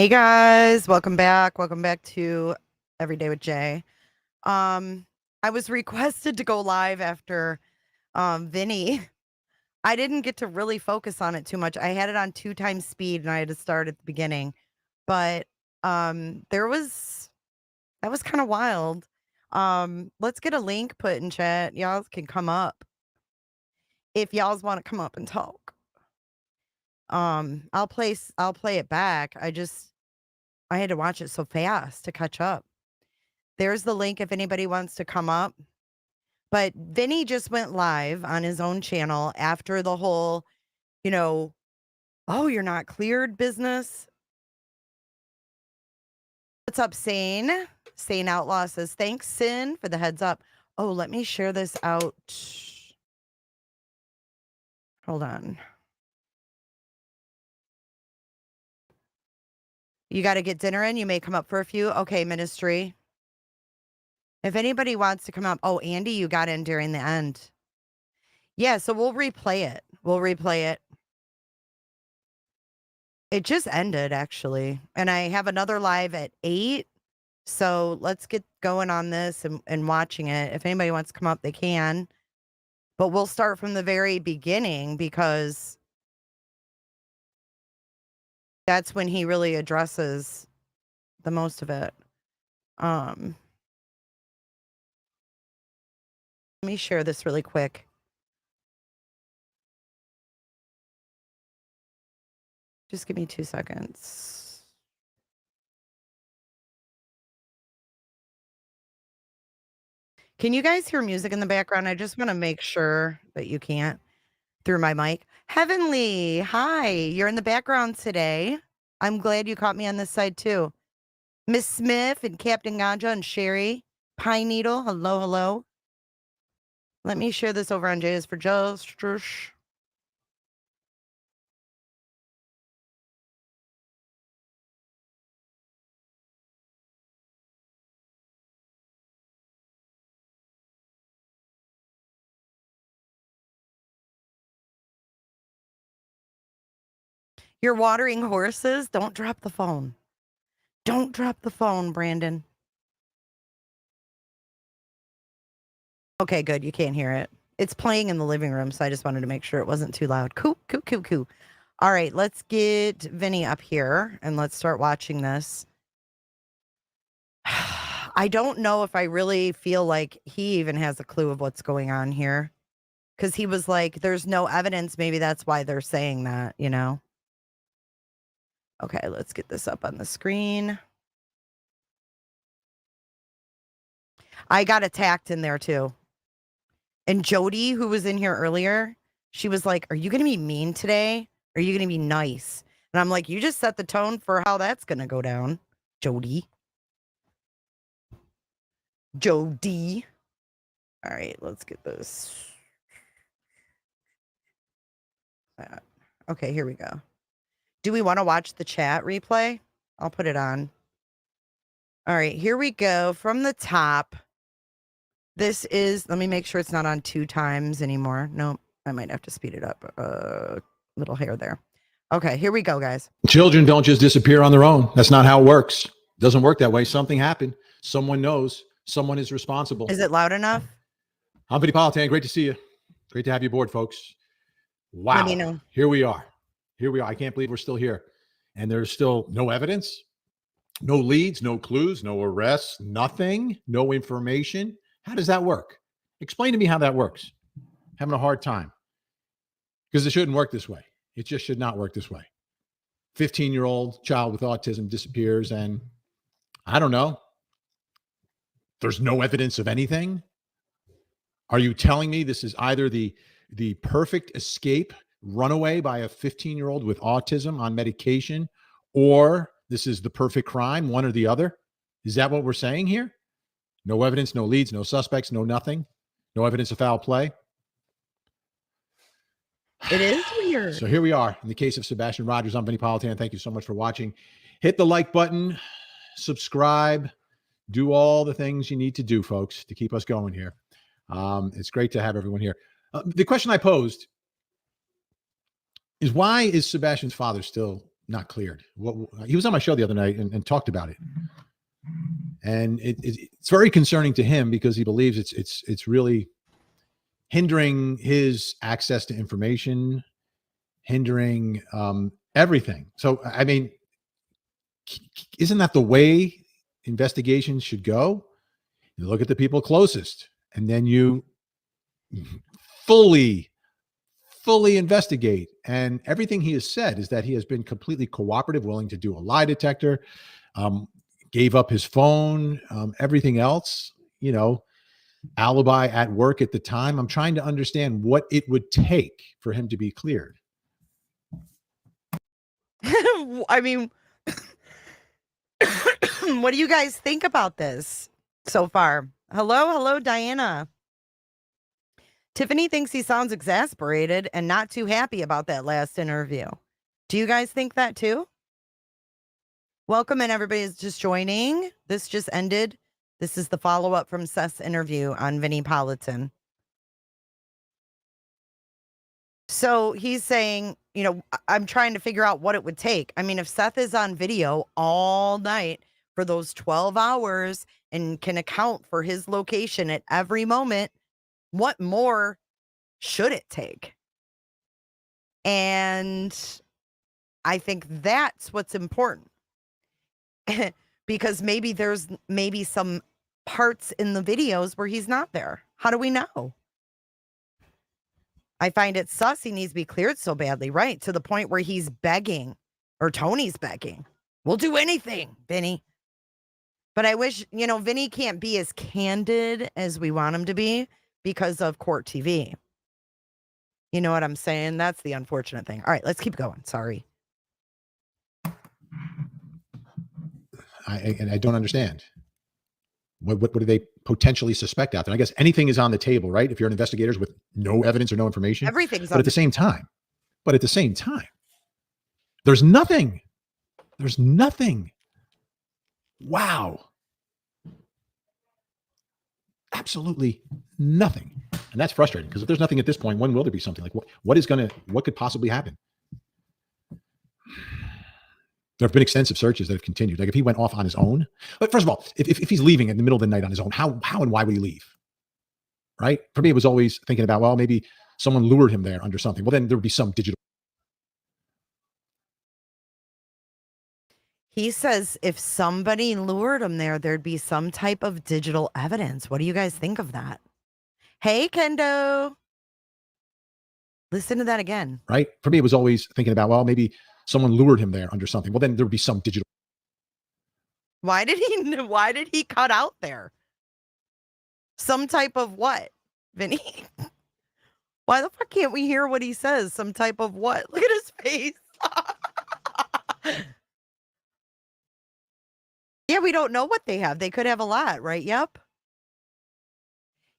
Hey guys, welcome back. Welcome back to Everyday with Jay. I was requested to go live after Vinny. I didn't get to really focus on it too much. I had it on 2 times speed and I had to start at the beginning. But that was kind of wild. Let's get a link put in chat. Y'all can come up if y'all's want to come up and talk. I'll play it back. I had to watch it so fast to catch up. There's the link if anybody wants to come up. But Vinny just went live on his own channel after the whole, oh, you're not cleared business. What's up, Sane? Sane Outlaw says, thanks, Sin, for the heads up. Oh, let me share this out. Hold on. You got to get dinner in. You may come up for a few. Okay, ministry. If anybody wants to come up. Oh, Andy, you got in during the end. Yeah, so we'll replay it. It just ended, actually. And I have another live at 8. So let's get going on this and watching it. If anybody wants to come up, they can. But we'll start from the very beginning because that's when he really addresses the most of it. Let me share this really quick. Just give me 2 seconds. Can you guys hear music in the background? I just want to make sure that you can't through my mic. Heavenly, hi. You're in the background today. I'm glad you caught me on this side too. Miss Smith and Captain Ganja and Sherry. Pine Needle, hello, hello. Let me share this over on Jay's for Justice. You're watering horses? Don't drop the phone. Don't drop the phone, Brandon. Okay, good. You can't hear it. It's playing in the living room, so I just wanted to make sure it wasn't too loud. Cool. All right, let's get Vinny up here and let's start watching this. I don't know if I really feel like he even has a clue of what's going on here. Because he was like, there's no evidence. Maybe that's why they're saying that, Okay, let's get this up on the screen. I got attacked in there too. And Jody, who was in here earlier, she was like, are you going to be mean today? Are you going to be nice? And I'm like, you just set the tone for how that's going to go down, Jody. Jody. All right, let's get this. Okay, here we go. Do we want to watch the chat replay? I'll put it on. All right, here we go from the top. This is, let me make sure it's not on 2 times anymore. Nope, I might have to speed it up. Little hair there. Okay, here we go, guys. Children don't just disappear on their own. That's not how it works. It doesn't work that way. Something happened. Someone knows. Someone is responsible. Is it loud enough? I'm Vinnie Politan. Great to see you. Great to have you aboard, folks. Wow. Let me know. Here we are. I can't believe we're still here. And there's still no evidence, no leads, no clues, no arrests, nothing, no information. How does that work? Explain to me how that works. Having a hard time. Because it shouldn't work this way. It just should not work this way. 15-year-old child with autism disappears and I don't know. There's no evidence of anything. Are you telling me this is either the perfect escape runaway by a 15-year-old with autism on medication, or this is the perfect crime, one or the other? Is that what we're saying here? No evidence, no leads, no suspects, no nothing, no evidence of foul play. It is weird. So here we are in the case of Sebastian Rogers. I'm Vinnie Politan. Thank you so much for watching. Hit the like button, subscribe, do all the things you need to do, folks, to keep us going here. It's great to have everyone here. The question I posed is, why is Sebastian's father still not cleared. He was on my show the other night and talked about it. And it's very concerning to him because he believes it's really hindering his access to information, hindering everything. So, I mean, isn't that the way investigations should go? You look at the people closest, and then you fully investigate. And everything he has said is that he has been completely cooperative, willing to do a lie detector, gave up his phone, everything else, alibi at work at the time. I'm trying to understand what it would take for him to be cleared. I mean, what do you guys think about this so far? Hello, Diana. Tiffany thinks he sounds exasperated and not too happy about that last interview. Do you guys think that too? Welcome, and everybody's just joining. This just ended. This is the follow-up from Seth's interview on Vinnie Politan. So he's saying, I'm trying to figure out what it would take. I mean, if Seth is on video all night for those 12 hours and can account for his location at every moment, what more should it take? And I think that's what's important. Because maybe there's some parts in the videos where he's not there. How do we know? I find it sus he needs to be cleared so badly, right? To the point where he's begging, or Tony's begging. We'll do anything, Vinny. But I wish, Vinny can't be as candid as we want him to be because of court TV. You know what I'm saying? That's the unfortunate thing. All right, let's keep going. Sorry. I don't understand. What do they potentially suspect out there? I guess anything is on the table, right? If you're an investigator with no evidence or no information, everything's. But at the same time, there's nothing. There's nothing. Wow. Absolutely nothing. And that's frustrating because if there's nothing at this point, when will there be something? Like what could possibly happen? There have been extensive searches that have continued. Like if he went off on his own, but first of all, if he's leaving in the middle of the night on his own, how and why would he leave? Right? For me, it was always thinking about, well, maybe someone lured him there under something. Well, then there would be some digital. He says if somebody lured him there, there'd be some type of digital evidence. What do you guys think of that? Hey, Kendo. Listen to that again. Right? For me, it was always thinking about, well, maybe someone lured him there under something. Well, then there would be some digital. Why did he cut out there? Some type of what, Vinny? Why the fuck can't we hear what he says? Some type of what? Look at his face. Yeah, we don't know what they have. They could have a lot, right? Yep.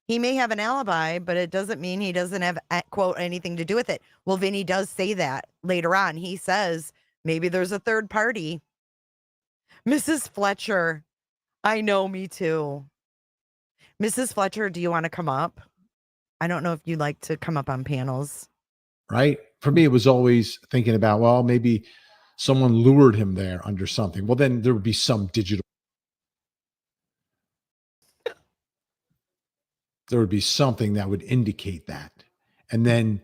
He may have an alibi, but it doesn't mean he doesn't have, quote, anything to do with it. Well, Vinny does say that later on. He says maybe there's a third party. Mrs. Fletcher. I know, me too. Mrs. Fletcher, do you want to come up? I don't know if you like to come up on panels. Right? For me, it was always thinking about, well, maybe someone lured him there under something. Well, then there would be some digital. There would be something that would indicate that. And then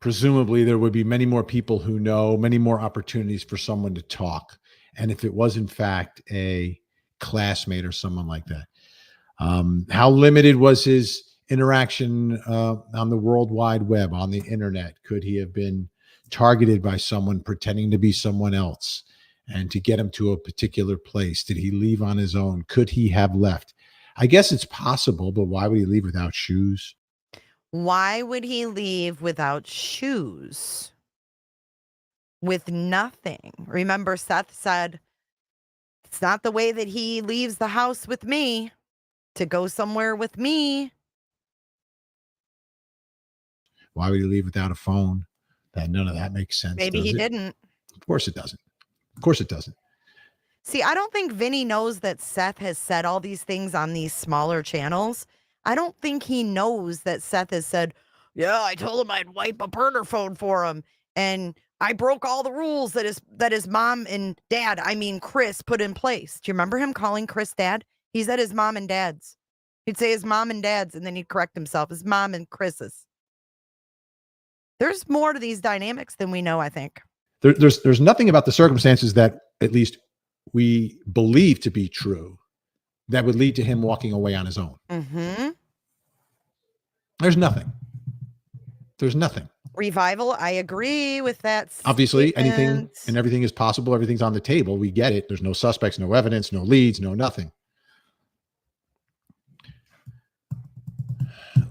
presumably there would be many more people who know, many more opportunities for someone to talk. And if it was in fact a classmate or someone like that, how limited was his interaction on the World Wide Web, on the internet? Could he have been targeted by someone pretending to be someone else and to get him to a particular place? Did he leave on his own? Could he have left? I guess it's possible, but why would he leave without shoes? Why would he leave without shoes? With nothing. Remember, Seth said, it's not the way that he leaves the house with me to go somewhere with me. Why would he leave without a phone? None of that makes sense. Maybe he didn't. Of course it doesn't. Of course it doesn't. See, I don't think Vinny knows that Seth has said all these things on these smaller channels. I don't think he knows that Seth has said, yeah, I told him I'd wipe a burner phone for him. And I broke all the rules that his mom and dad, I mean Chris, put in place. Do you remember him calling Chris dad? He said his mom and dad's. He'd say his mom and dad's, and then he'd correct himself. His mom and Chris's. There's more to these dynamics than we know, I think. There's nothing about the circumstances that at least we believe to be true that would lead to him walking away on his own. Mm-hmm. There's nothing. There's nothing. Revival, I agree with that. Obviously, statement. anything and everything is possible. Everything's on the table. We get it. There's no suspects, no evidence, no leads, no nothing.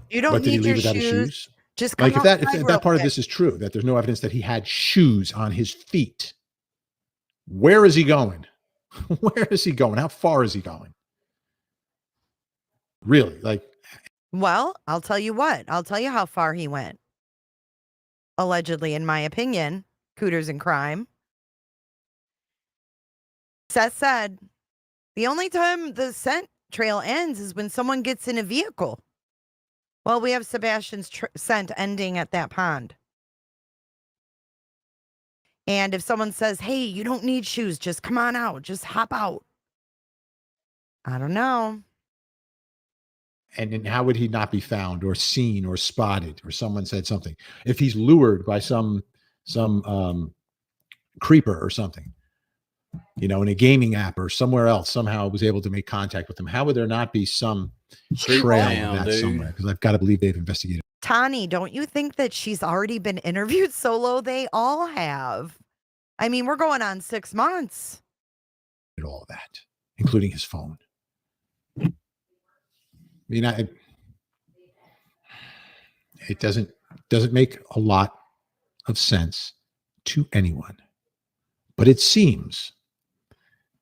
You don't But did he need leave your without his shoes. shoes? Just come Like if outside that real part of quick. this is true, that there's no evidence that he had shoes on his feet, where is he going? Where is he going? How far is he going? Really? Like, Well, I'll tell you what. I'll tell you how far he went. Allegedly, in my opinion, Cooters and crime. Seth said, the only time the scent trail ends is when someone gets in a vehicle. Well, we have Sebastian's scent ending at that pond. And if someone says, hey, you don't need shoes, just come on out, just hop out. I don't know. and how would he not be found or seen or spotted or someone said something? If he's lured by some creeper or something, in a gaming app or somewhere else, somehow was able to make contact with him, how would there not be some trail of that somewhere? Because I've got to believe they've investigated. Tani, don't you think that she's already been interviewed solo? They all have. I mean, we're going on 6 months. All of that, including his phone. I mean, it doesn't make a lot of sense to anyone, but it seems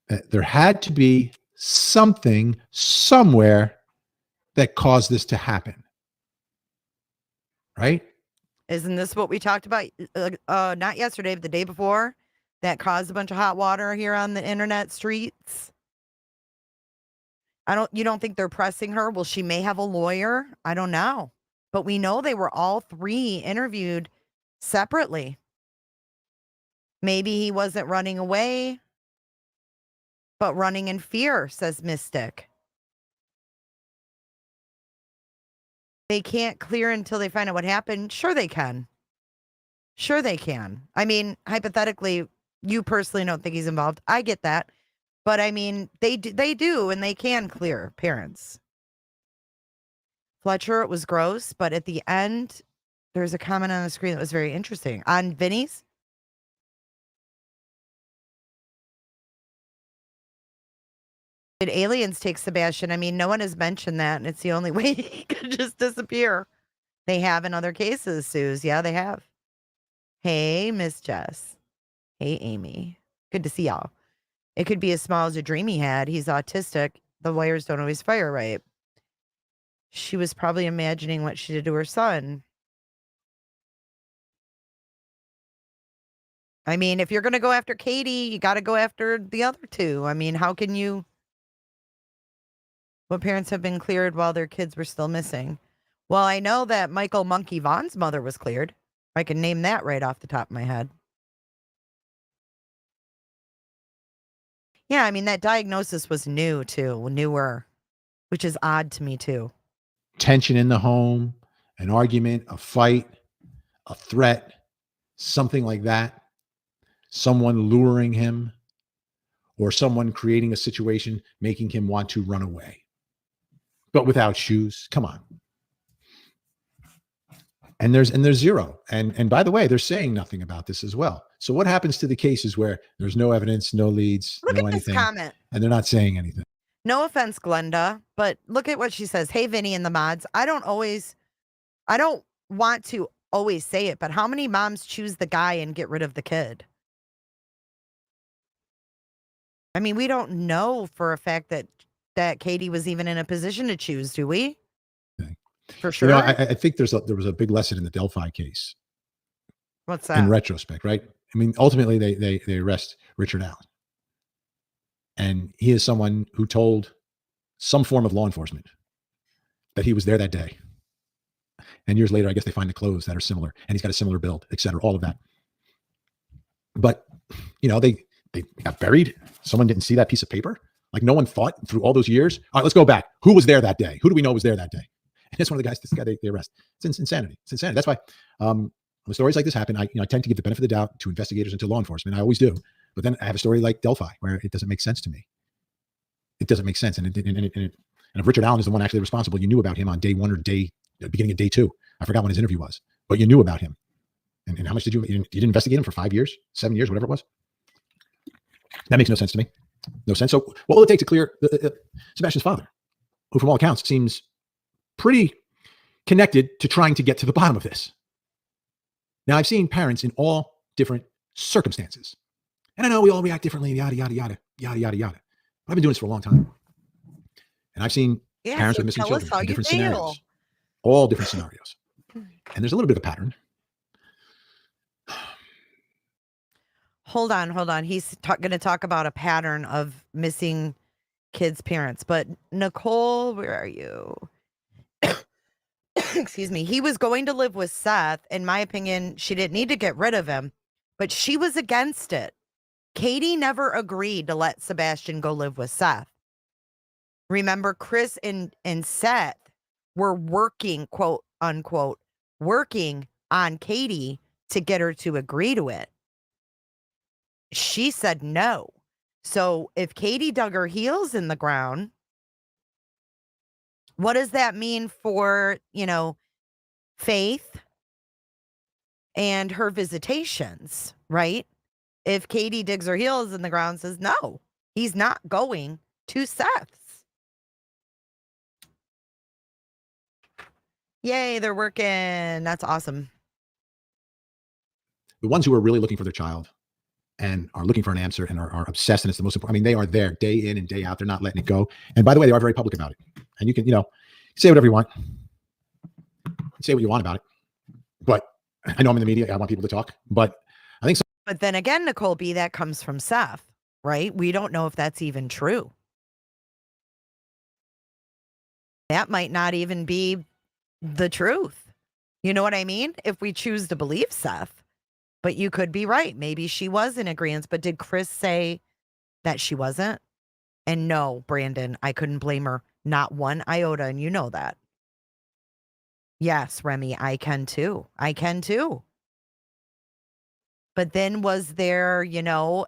that there had to be something somewhere that caused this to happen, right? Isn't this what we talked about? Not yesterday, but the day before, that caused a bunch of hot water here on the internet streets. You don't think they're pressing her? Well, she may have a lawyer. I don't know. But we know they were all 3 interviewed separately. Maybe he wasn't running away, but running in fear, says Mystic. They can't clear until they find out what happened. Sure they can. Sure they can. I mean, hypothetically, you personally don't think he's involved. I get that. But I mean, they do, and they can clear parents. Fletcher, it was gross, but at the end, there's a comment on the screen that was very interesting. On Vinny's? Did aliens take Sebastian? I mean, no one has mentioned that, and it's the only way he could just disappear. They have in other cases, Suze. Yeah, they have. Hey, Miss Jess. Hey, Amy. Good to see y'all. It could be as small as a dream he had. He's autistic. The wires don't always fire right. She was probably imagining what she did to her son. I mean, if you're going to go after Katie, you got to go after the other 2. I mean, how can you... What parents have been cleared while their kids were still missing? Well, I know that Michael Monkey Vaughn's mother was cleared. I can name that right off the top of my head. Yeah, I mean, that diagnosis was new, too. Newer. Which is odd to me, too. Tension in the home, an argument, a fight, a threat, something like that. Someone luring him or someone creating a situation making him want to run away. But without shoes, come on. And there's 0. And by the way, they're saying nothing about this as well. So what happens to the cases where there's no evidence, no leads, Look no at anything, this comment. and they're not saying anything? No offense, Glenda, but look at what she says. Hey, Vinny and the mods. I don't want to always say it, but how many moms choose the guy and get rid of the kid? I mean, we don't know for a fact that Katie was even in a position to choose, do we? Okay. For sure. I think there was a big lesson in the Delphi case. What's that? In retrospect, right? I mean, ultimately they arrest Richard Allen. And he is someone who told some form of law enforcement that he was there that day. And years later, I guess they find the clothes that are similar, and he's got a similar build, et cetera, all of that. But they got buried. Someone didn't see that piece of paper. Like no one thought through all those years. All right, let's go back. Who was there that day? Who do we know was there that day? And it's one of the guys. This guy they arrest. It's insanity. It's insanity. That's why when stories like this happen, I tend to give the benefit of the doubt to investigators and to law enforcement. I always do. But then I have a story like Delphi where it doesn't make sense to me. It doesn't make sense. And if Richard Allen is the one actually responsible, you knew about him on day one or beginning of day two. I forgot when his interview was, but you knew about him. And how much did you didn't investigate him for 5 years, 7 years, whatever it was? That makes no sense to me. No sense. So what will it take to clear Sebastian's father, who from all accounts seems pretty connected to trying to get to the bottom of this? Now, I've seen parents in all different circumstances. And I know we all react differently, yada, yada, yada, yada, yada, yada. But I've been doing this for a long time. And I've seen parents with missing children in different scenarios. All different scenarios. And there's a little bit of a pattern. Hold on. He's going to talk about a pattern of missing kids' parents. But Nicole, where are you? Excuse me. He was going to live with Seth. In my opinion, she didn't need to get rid of him, but she was against it. Katie never agreed to let Sebastian go live with Seth. Remember, Chris and Seth were working, quote unquote, working on Katie to get her to agree to it. She said no. So if Katie dug her heels in the ground, what does that mean for, Faith and her visitations, right? If Katie digs her heels in the ground and says, no, he's not going to Seth's. Yay, they're working. That's awesome. The ones who are really looking for their child and are looking for an answer and are obsessed, and it's the most important. I mean, they are there day in and day out. They're not letting it go. And by the way, they are very public about it. And you can, say whatever you want. Say what you want about it. But I know I'm in the media. I want people to talk. But I think so. But then again, Nicole B., that comes from Seth, right? We don't know if that's even true. That might not even be the truth. You know what I mean? If we choose to believe Seth. But you could be right. Maybe she was in agreement. But did Chris say that she wasn't? And no, Brandon, I couldn't blame her. Not one iota. And you know that. Yes, Remy, I can too. But then was there,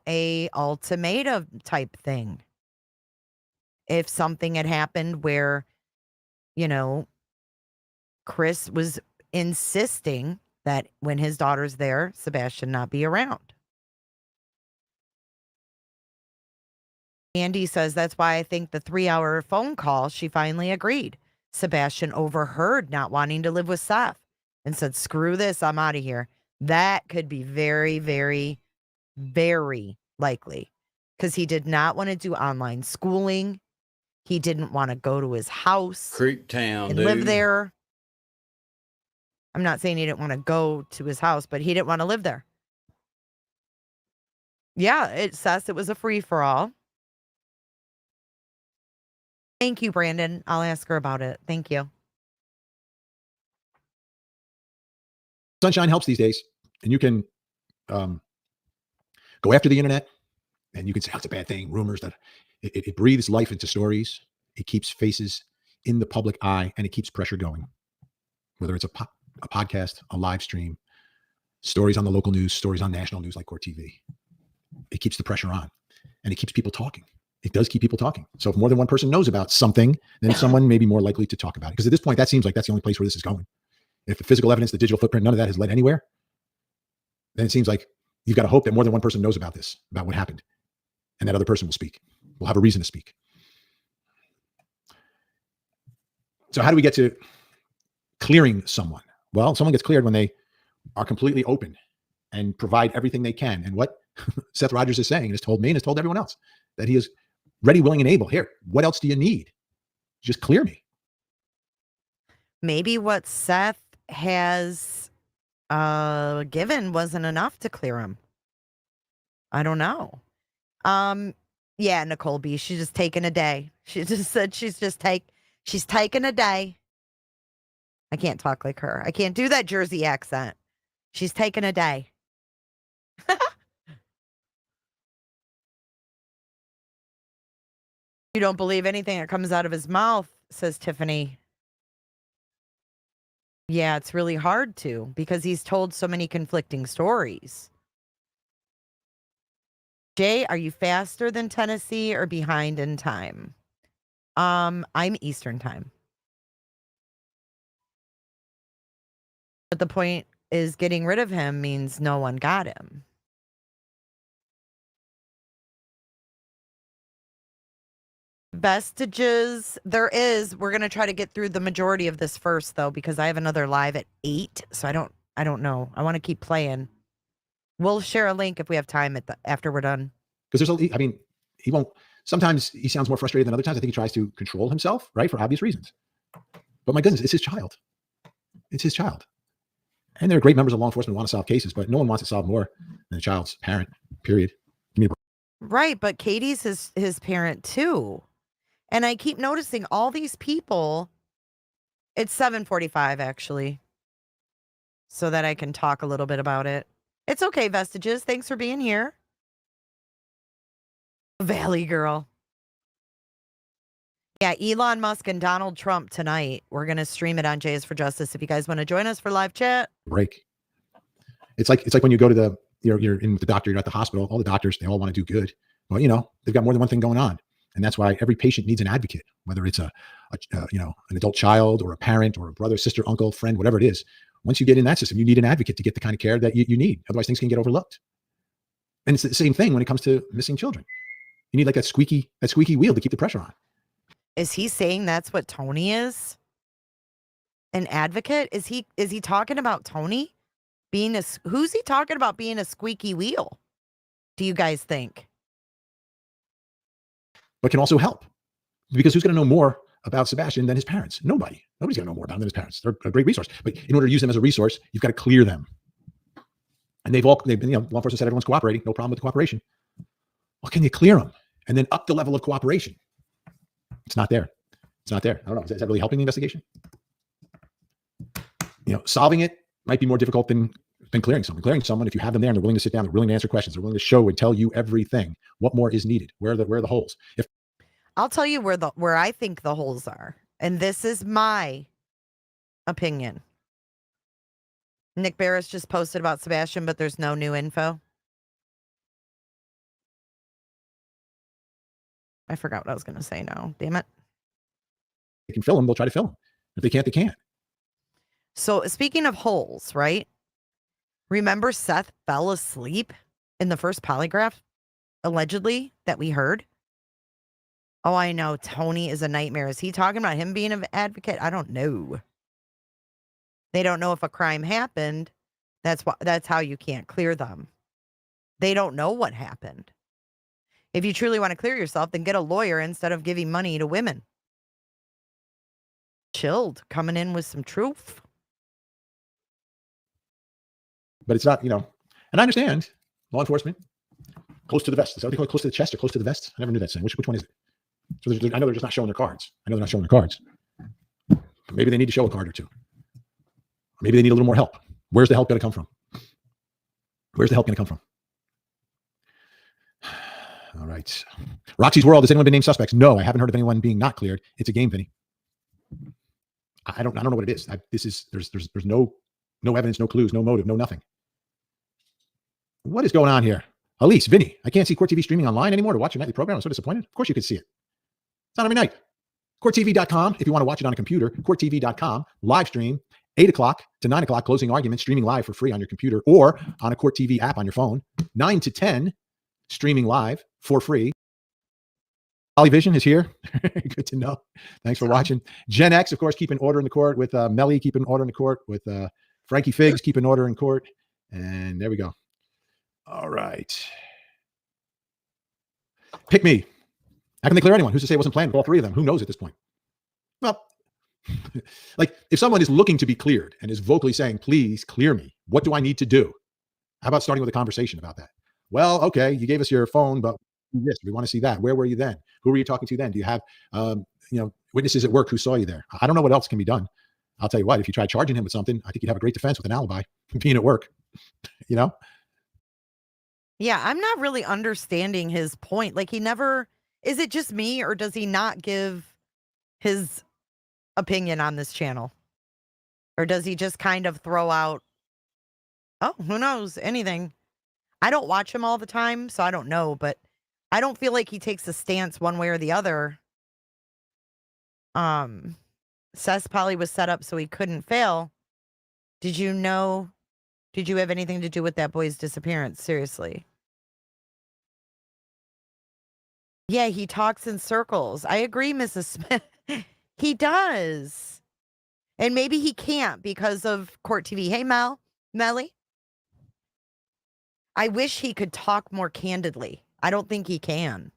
a ultimatum type thing? If something had happened where, Chris was insisting that when his daughter's there, Sebastian not be around. Andy says that's why I think the 3-hour phone call, she finally agreed. Sebastian overheard not wanting to live with Seth and said, screw this, I'm out of here. That could be very, very, very likely because he did not want to do online schooling. He didn't want to go to his house. Creek Town, and dude. live there. I'm not saying he didn't want to go to his house, but he didn't want to live there. Yeah, it says it was a free-for-all. Thank you, Brandon. I'll ask her about it. Thank you. Sunshine helps these days. And you can go after the internet and you can say, oh, it's a bad thing. Rumors that it breathes life into stories. It keeps faces in the public eye and it keeps pressure going. Whether it's a podcast, a live stream, stories on the local news, stories on national news like Court TV. It keeps the pressure on and it keeps people talking. It does keep people talking. So if more than one person knows about something, then someone may be more likely to talk about it. Because at this point, that seems like that's the only place where this is going. If the physical evidence, the digital footprint, none of that has led anywhere, then it seems like you've got to hope that more than one person knows about this, about what happened. And that other person will speak, will have a reason to speak. So how do we get to clearing someone? Well, someone gets cleared when they are completely open and provide everything they can. And what Seth Rogers is saying, and has told me and has told everyone else, that he is ready, willing, and able. Here, what else do you need? Just clear me. Maybe what Seth has given wasn't enough to clear him. I don't know. Yeah, Nicole B. She's just taking a day. She just said she's taking a day. I can't talk like her. I can't do that Jersey accent. She's taking a day. You don't believe anything that comes out of his mouth, says Tiffany. Yeah, it's really hard to because he's told so many conflicting stories. Jay, are you faster than Tennessee or behind in time? I'm Eastern time. But the point is getting rid of him means no one got him. Vestiges, there is. We're gonna try to get through the majority of this first though, because I have another live at 8. So I don't know. I want to keep playing. We'll share a link if we have time after we're done. Because I mean, he won't. Sometimes he sounds more frustrated than other times. I think he tries to control himself, right, for obvious reasons. But my goodness, it's his child. It's his child. And there are great members of law enforcement who want to solve cases, but no one wants to solve more than a child's parent, period. Right, but Katie's his parent too. And I keep noticing all these people. It's 7:45 actually. So that I can talk a little bit about it. It's okay, Vestiges. Thanks for being here. Valley girl. Yeah, Elon Musk and Donald Trump tonight. We're going to stream it on Jays for Justice. If you guys want to join us for live chat. Break. It's like when you go to you're in with the doctor, you're at the hospital, all the doctors, they all want to do good. Well, they've got more than one thing going on. And that's why every patient needs an advocate, whether it's an adult child or a parent or a brother, sister, uncle, friend, whatever it is. Once you get in that system, you need an advocate to get the kind of care that you need. Otherwise things can get overlooked. And it's the same thing when it comes to missing children. You need like that squeaky wheel to keep the pressure on. Is he saying that's what Tony is? An advocate? Is he talking about Tony being who's he talking about being a squeaky wheel? Do you guys think? But can also help, because who's going to know more about Sebastian than his parents? Nobody's going to know more about him than his parents. They're a great resource, but in order to use them as a resource, you've got to clear them. And they've been, law enforcement said everyone's cooperating, no problem with the cooperation. Well, can you clear them and then up the level of cooperation? It's not there. It's not there. I don't know. Is that really helping the investigation? Solving it might be more difficult than clearing someone. Clearing someone, if you have them there and they're willing to sit down, they're willing to answer questions, they're willing to show and tell you everything. What more is needed? Where are the holes? I'll tell you where I think the holes are, and this is my opinion. Nick Barris just posted about Sebastian, but there's no new info. I forgot what I was going to say now. Damn it. They can fill them, they'll try to fill them. If they can't, they can't. So speaking of holes, right? Remember Seth fell asleep in the first polygraph, allegedly, that we heard? Oh, I know. Tony is a nightmare. Is he talking about him being an advocate? I don't know. They don't know if a crime happened. That's how you can't clear them. They don't know what happened. If you truly want to clear yourself, then get a lawyer instead of giving money to women. Chilled, coming in with some truth. But it's not, and I understand law enforcement, close to the vest. Is that what they call it? Close to the chest or close to the vest? I never knew that saying. Which one is it? So I know they're just not showing their cards. Maybe they need to show a card or two. Maybe they need a little more help. Where's the help going to come from? All right. Roxy's World. Has anyone been named suspects? No, I haven't heard of anyone being not cleared. It's a game, Vinny. I don't know what it is. There's no evidence, no clues, no motive, no nothing. What is going on here? Elise, Vinny, I can't see Court TV streaming online anymore to watch your nightly program. I'm so disappointed. Of course you could see it. It's on every night. CourtTV.com, if you want to watch it on a computer, CourtTV.com, live stream, 8 o'clock to 9 o'clock, closing argument, streaming live for free on your computer or on a Court TV app on your phone. 9 to 10, streaming live for free. Polyvision is here. Good to know. Thanks for watching. Gen X, of course, keeping order in the court with Melly, keeping order in the court with Frankie Figs, keeping order in court. And there we go. All right. Pick me. How can they clear anyone? Who's to say it wasn't planned with all three of them? Who knows at this point? Well, like if someone is looking to be cleared and is vocally saying, please clear me, what do I need to do? How about starting with a conversation about that? Well, okay, you gave us your phone, but yes, we want to see that. Where were you then? Who were you talking to then? Do you have, witnesses at work who saw you there? I don't know what else can be done. I'll tell you what, if you try charging him with something, I think you'd have a great defense with an alibi being at work, Yeah, I'm not really understanding his point. Like he never Is it just me, or does he not give his opinion on this channel? Or does he just kind of throw out, oh, who knows, anything? I don't watch him all the time, so I don't know, but I don't feel like he takes a stance one way or the other. Seth probably was set up so he couldn't fail. Did you know? Did you have anything to do with that boy's disappearance? Seriously. Yeah, he talks in circles. I agree, Mrs. Smith. He does. And maybe he can't because of court TV. Hey, Melly. I wish he could talk more candidly. I don't think he can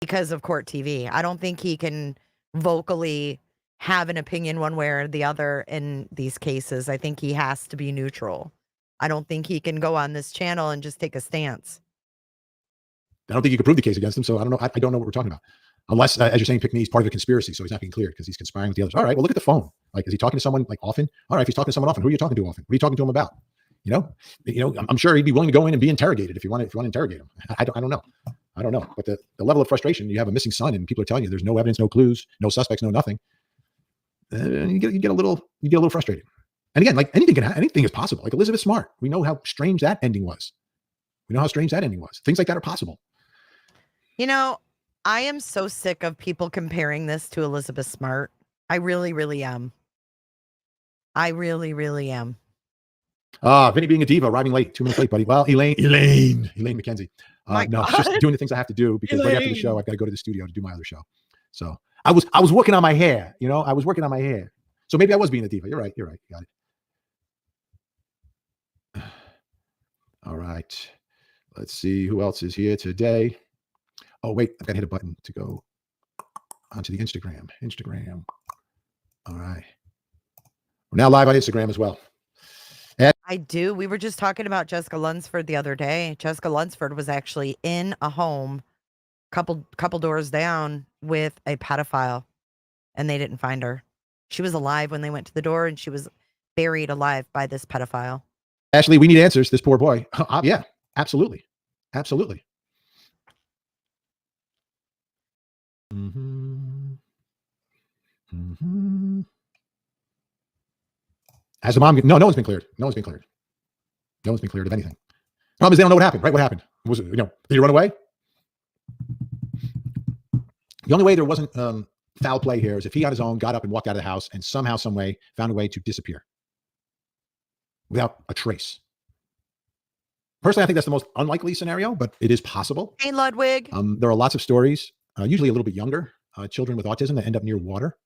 because of court TV. I don't think he can vocally have an opinion one way or the other in these cases. I think he has to be neutral. I don't think he can go on this channel and just take a stance. I don't think you can prove the case against him. So I don't know. I don't know what we're talking about. Unless, as you're saying, Pickney, he's part of a conspiracy. So he's not being cleared because he's conspiring with the others. All right. Well, look at the phone. Like, is he talking to someone like often? All right. If he's talking to someone often, who are you talking to often? What are you talking to him about? I'm sure he'd be willing to go in and be interrogated if you want to interrogate him. I don't know. I don't know. But the level of frustration, you have a missing son and people are telling you there's no evidence, no clues, no suspects, no nothing. You get a little frustrated. And again, like anything is possible. Like Elizabeth Smart, we know how strange that ending was. Things like that are possible. I am so sick of people comparing this to Elizabeth Smart. I really, really am. I really, really am. Vinny being a diva, arriving late, 2 minutes late, buddy. Well, Elaine McKenzie. No, it's just doing the things I have to do because right after the show, I've got to go to the studio to do my other show. So I was working on my hair, I was working on my hair. So maybe I was being a diva. You're right. You got it. All right. Let's see who else is here today. Oh, wait, I've got to hit a button to go onto the Instagram. All right. We're now live on Instagram as well. I do. We were just talking about Jessica Lunsford the other day. Jessica Lunsford was actually in a home couple doors down with a pedophile, and they didn't find her. She was alive when they went to the door, and she was buried alive by this pedophile. Ashley, we need answers. This poor boy. Yeah, absolutely. Has the mom? No one's been cleared. No one's been cleared of anything. The problem is they don't know what happened. Right? What happened? Was it? Did he run away? The only way there wasn't foul play here is if he on his own got up and walked out of the house and somehow, some way found a way to disappear without a trace. Personally, I think that's the most unlikely scenario, but it is possible. Hey, Ludwig. There are lots of stories, usually a little bit younger, children with autism that end up near water,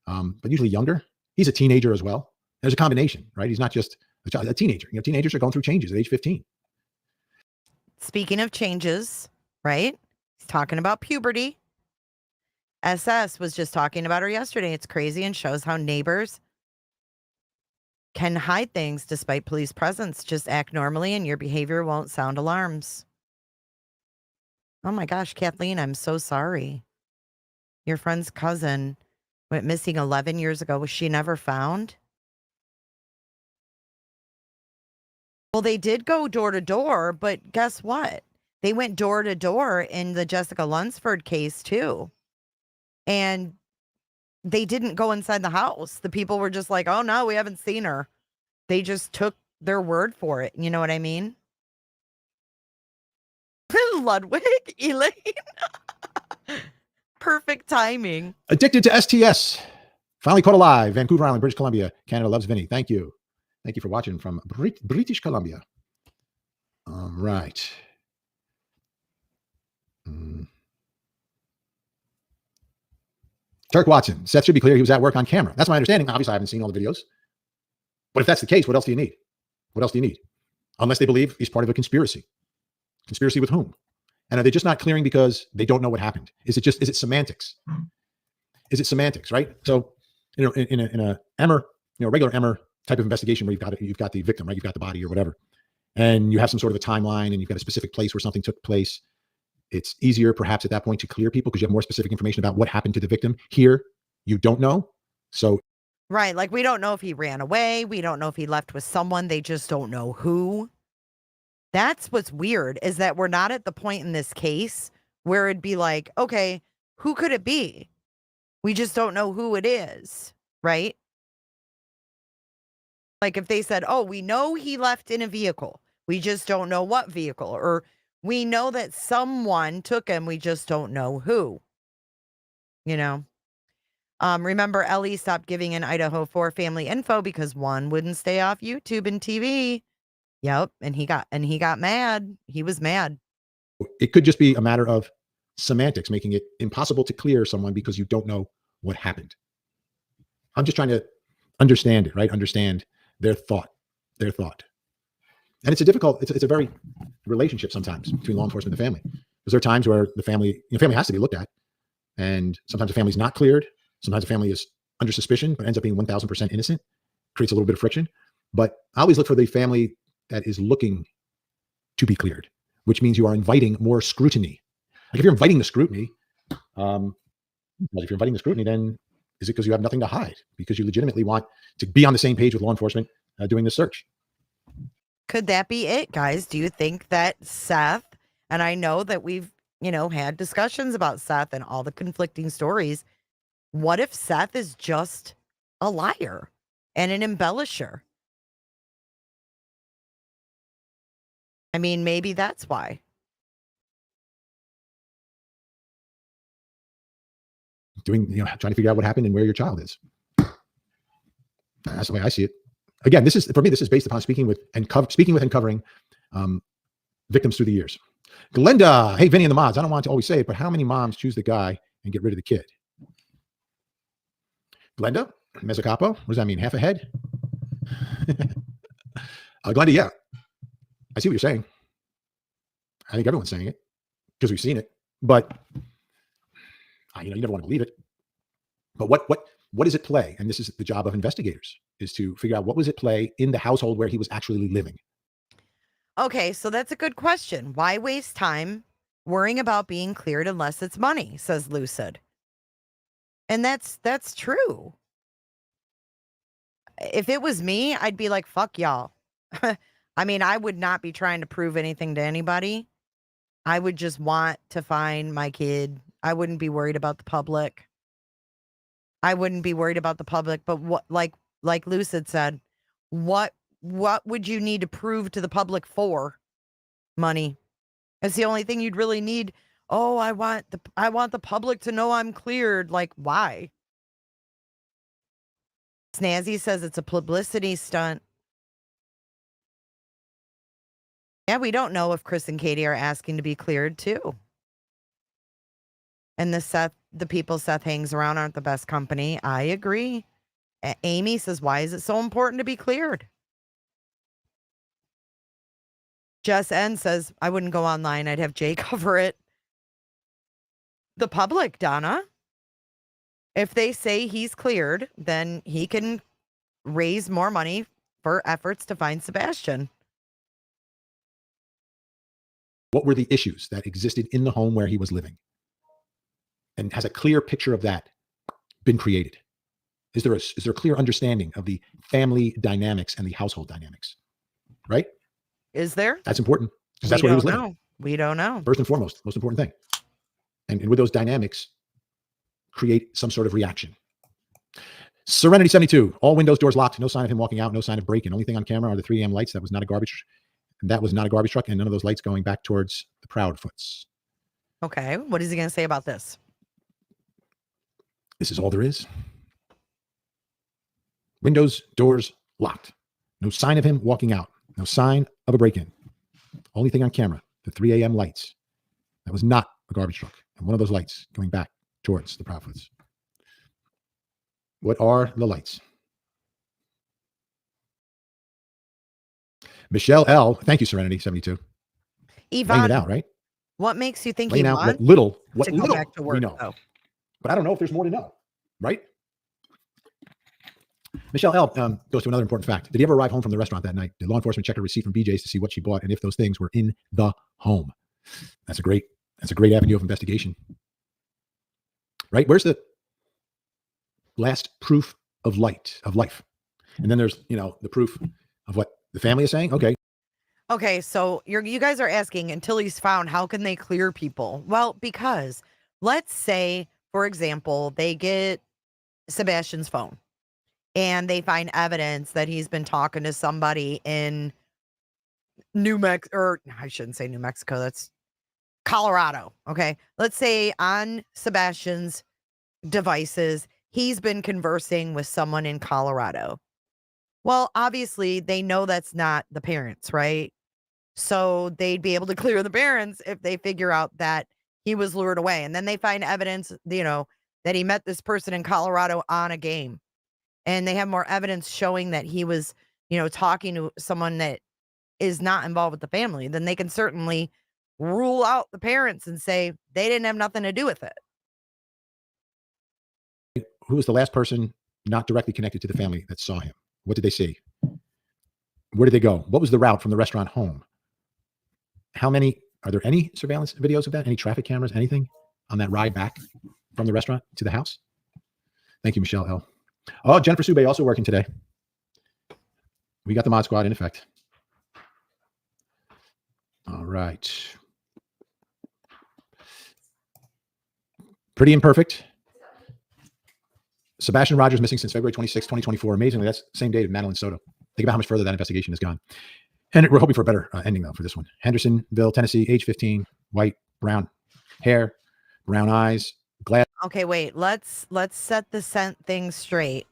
but usually younger. He's a teenager as well. There's a combination, right? He's not just a teenager. Teenagers are going through changes at age 15. Speaking of changes, right? He's talking about puberty. SS was just talking about her yesterday. It's crazy and shows how neighbors can hide things despite police presence. Just act normally and your behavior won't sound alarms. Oh my gosh, Kathleen, I'm so sorry. Your friend's cousin went missing 11 years ago. Was she never found? Well, they did go door to door, but guess what? They went door to door in the Jessica Lunsford case too. And they didn't go inside the house. The people were just like, oh no, we haven't seen her. They just took their word for it. You know what I mean? Ludwig, Elaine. Perfect timing. Addicted to STS. Finally caught alive. Vancouver Island, British Columbia. Canada loves Vinny. Thank you. Thank you for watching from British Columbia. All right. Turk Watson. Seth should be clear he was at work on camera. That's my understanding. Obviously, I haven't seen all the videos. But if that's the case, what else do you need? Unless they believe he's part of a conspiracy. Conspiracy with whom? And are they just not clearing because they don't know what happened? Is it semantics? Is it semantics, right? So, in a Emmer, regular Emmer type of investigation where you've got the victim, right? You've got the body or whatever. And you have some sort of a timeline and you've got a specific place where something took place. It's easier perhaps at that point to clear people because you have more specific information about what happened to the victim. Here, you don't know. So right, like we don't know if he ran away. We don't know if he left with someone. They just don't know who. That's what's weird, is that we're not at the point in this case where it'd be like, okay, who could it be? We just don't know who it is, right? Like if they said, oh, we know he left in a vehicle, we just don't know what vehicle, or we know that someone took him, we just don't know who, you know? Remember Ellie stopped giving an Idaho 4 family info because one wouldn't stay off YouTube and TV. Yep, and he got mad. He was mad. It could just be a matter of semantics, making it impossible to clear someone because you don't know what happened. I'm just trying to understand it, right? Understand their thought. And it's a very relationship sometimes between law enforcement and the family. Because there are times where the family has to be looked at. And sometimes the family's not cleared. Sometimes the family is under suspicion, but ends up being 1000% innocent. Creates a little bit of friction. But I always look for the family that is looking to be cleared, which means you are inviting more scrutiny. Like if you're inviting the scrutiny, then is it because you have nothing to hide? Because you legitimately want to be on the same page with law enforcement doing the search? Could that be it, guys? Do you think that Seth, and I know that we've, had discussions about Seth and all the conflicting stories. What if Seth is just a liar and an embellisher? I mean, maybe that's why. Trying to figure out what happened and where your child is. That's the way I see it. Again, this is based upon speaking with and covering victims through the years. Glenda, hey, Vinny and the mods. I don't want to always say it, but how many moms choose the guy and get rid of the kid? Glenda, Mezzacapo, what does that mean? Half a head? Glenda, yeah. I see what you're saying. I think everyone's saying it because we've seen it. But you never want to believe it. But what is at play? And this is the job of investigators, is to figure out what was at play in the household where he was actually living. Okay, so that's a good question. Why waste time worrying about being cleared unless it's money, says Lucid. And that's true. If it was me, I'd be like, fuck y'all. I mean, I would not be trying to prove anything to anybody. I would just want to find my kid. I wouldn't be worried about the public. But what, like Lucid said, what would you need to prove to the public for? Money. It's the only thing you'd really need. Oh, I want the public to know I'm cleared. Like, why? Snazzy says it's a publicity stunt. Yeah, we don't know if Chris and Katie are asking to be cleared too. And the people Seth hangs around aren't the best company. I agree. Amy says, why is it so important to be cleared? Jess N says, I wouldn't go online. I'd have Jay cover it. The public, Donna. If they say he's cleared, then he can raise more money for efforts to find Sebastian. What were the issues that existed in the home where he was living? And has a clear picture of that been created? Is there a clear understanding of the family dynamics and the household dynamics? Right? Is there? That's important because that's where he was living. We don't know. First and foremost, most important thing. And with those dynamics, create some sort of reaction. Serenity 72, all windows, doors locked. No sign of him walking out. No sign of break-in. Only thing on camera are the 3 a.m. lights. That was not a garbage truck, and none of those lights going back towards the Proudfoots. Okay, what is he going to say about this? This is all there is. Windows, doors locked. No sign of him walking out. No sign of a break-in. Only thing on camera, the 3 a.m. lights. That was not a garbage truck. And one of those lights going back towards the Proudfoots. What are the lights? Michelle L. Thank you, Serenity 72. Yvonne, laying it out, right? What makes you think laying he out wants what little go back to work, we know. Though? But I don't know if there's more to know, right? Michelle L. Goes to another important fact. Did he ever arrive home from the restaurant that night? Did law enforcement check her receipt from BJ's to see what she bought and if those things were in the home? That's a great avenue of investigation. Right? Where's the last proof of life? And then there's, the proof of what the family is saying. Okay. Okay, so you guys are asking until he's found, how can they clear people? Well, because let's say, for example, they get Sebastian's phone and they find evidence that he's been talking to somebody in New Mexico, or I shouldn't say New Mexico, that's Colorado. Okay. Let's say on Sebastian's devices, he's been conversing with someone in Colorado. Well, obviously, they know that's not the parents, right? So they'd be able to clear the parents if they figure out that he was lured away. And then they find evidence, that he met this person in Colorado on a game. And they have more evidence showing that he was, talking to someone that is not involved with the family. Then they can certainly rule out the parents and say they didn't have nothing to do with it. Who was the last person not directly connected to the family that saw him? What did they see? Where did they go? What was the route from the restaurant home? Are there any surveillance videos of that? Any traffic cameras, anything on that ride back from the restaurant to the house? Thank you, Michelle L. Oh, Jennifer Subay also working today. We got the mod squad in effect. All right. Pretty imperfect. Sebastian Rogers missing since February 26, 2024. Amazingly, that's the same date of Madeline Soto. Think about how much further that investigation has gone. And we're hoping for a better ending, though, for this one. Hendersonville, Tennessee, age 15, white, brown hair, brown eyes, glass. Okay, wait. Let's set the scent thing straight.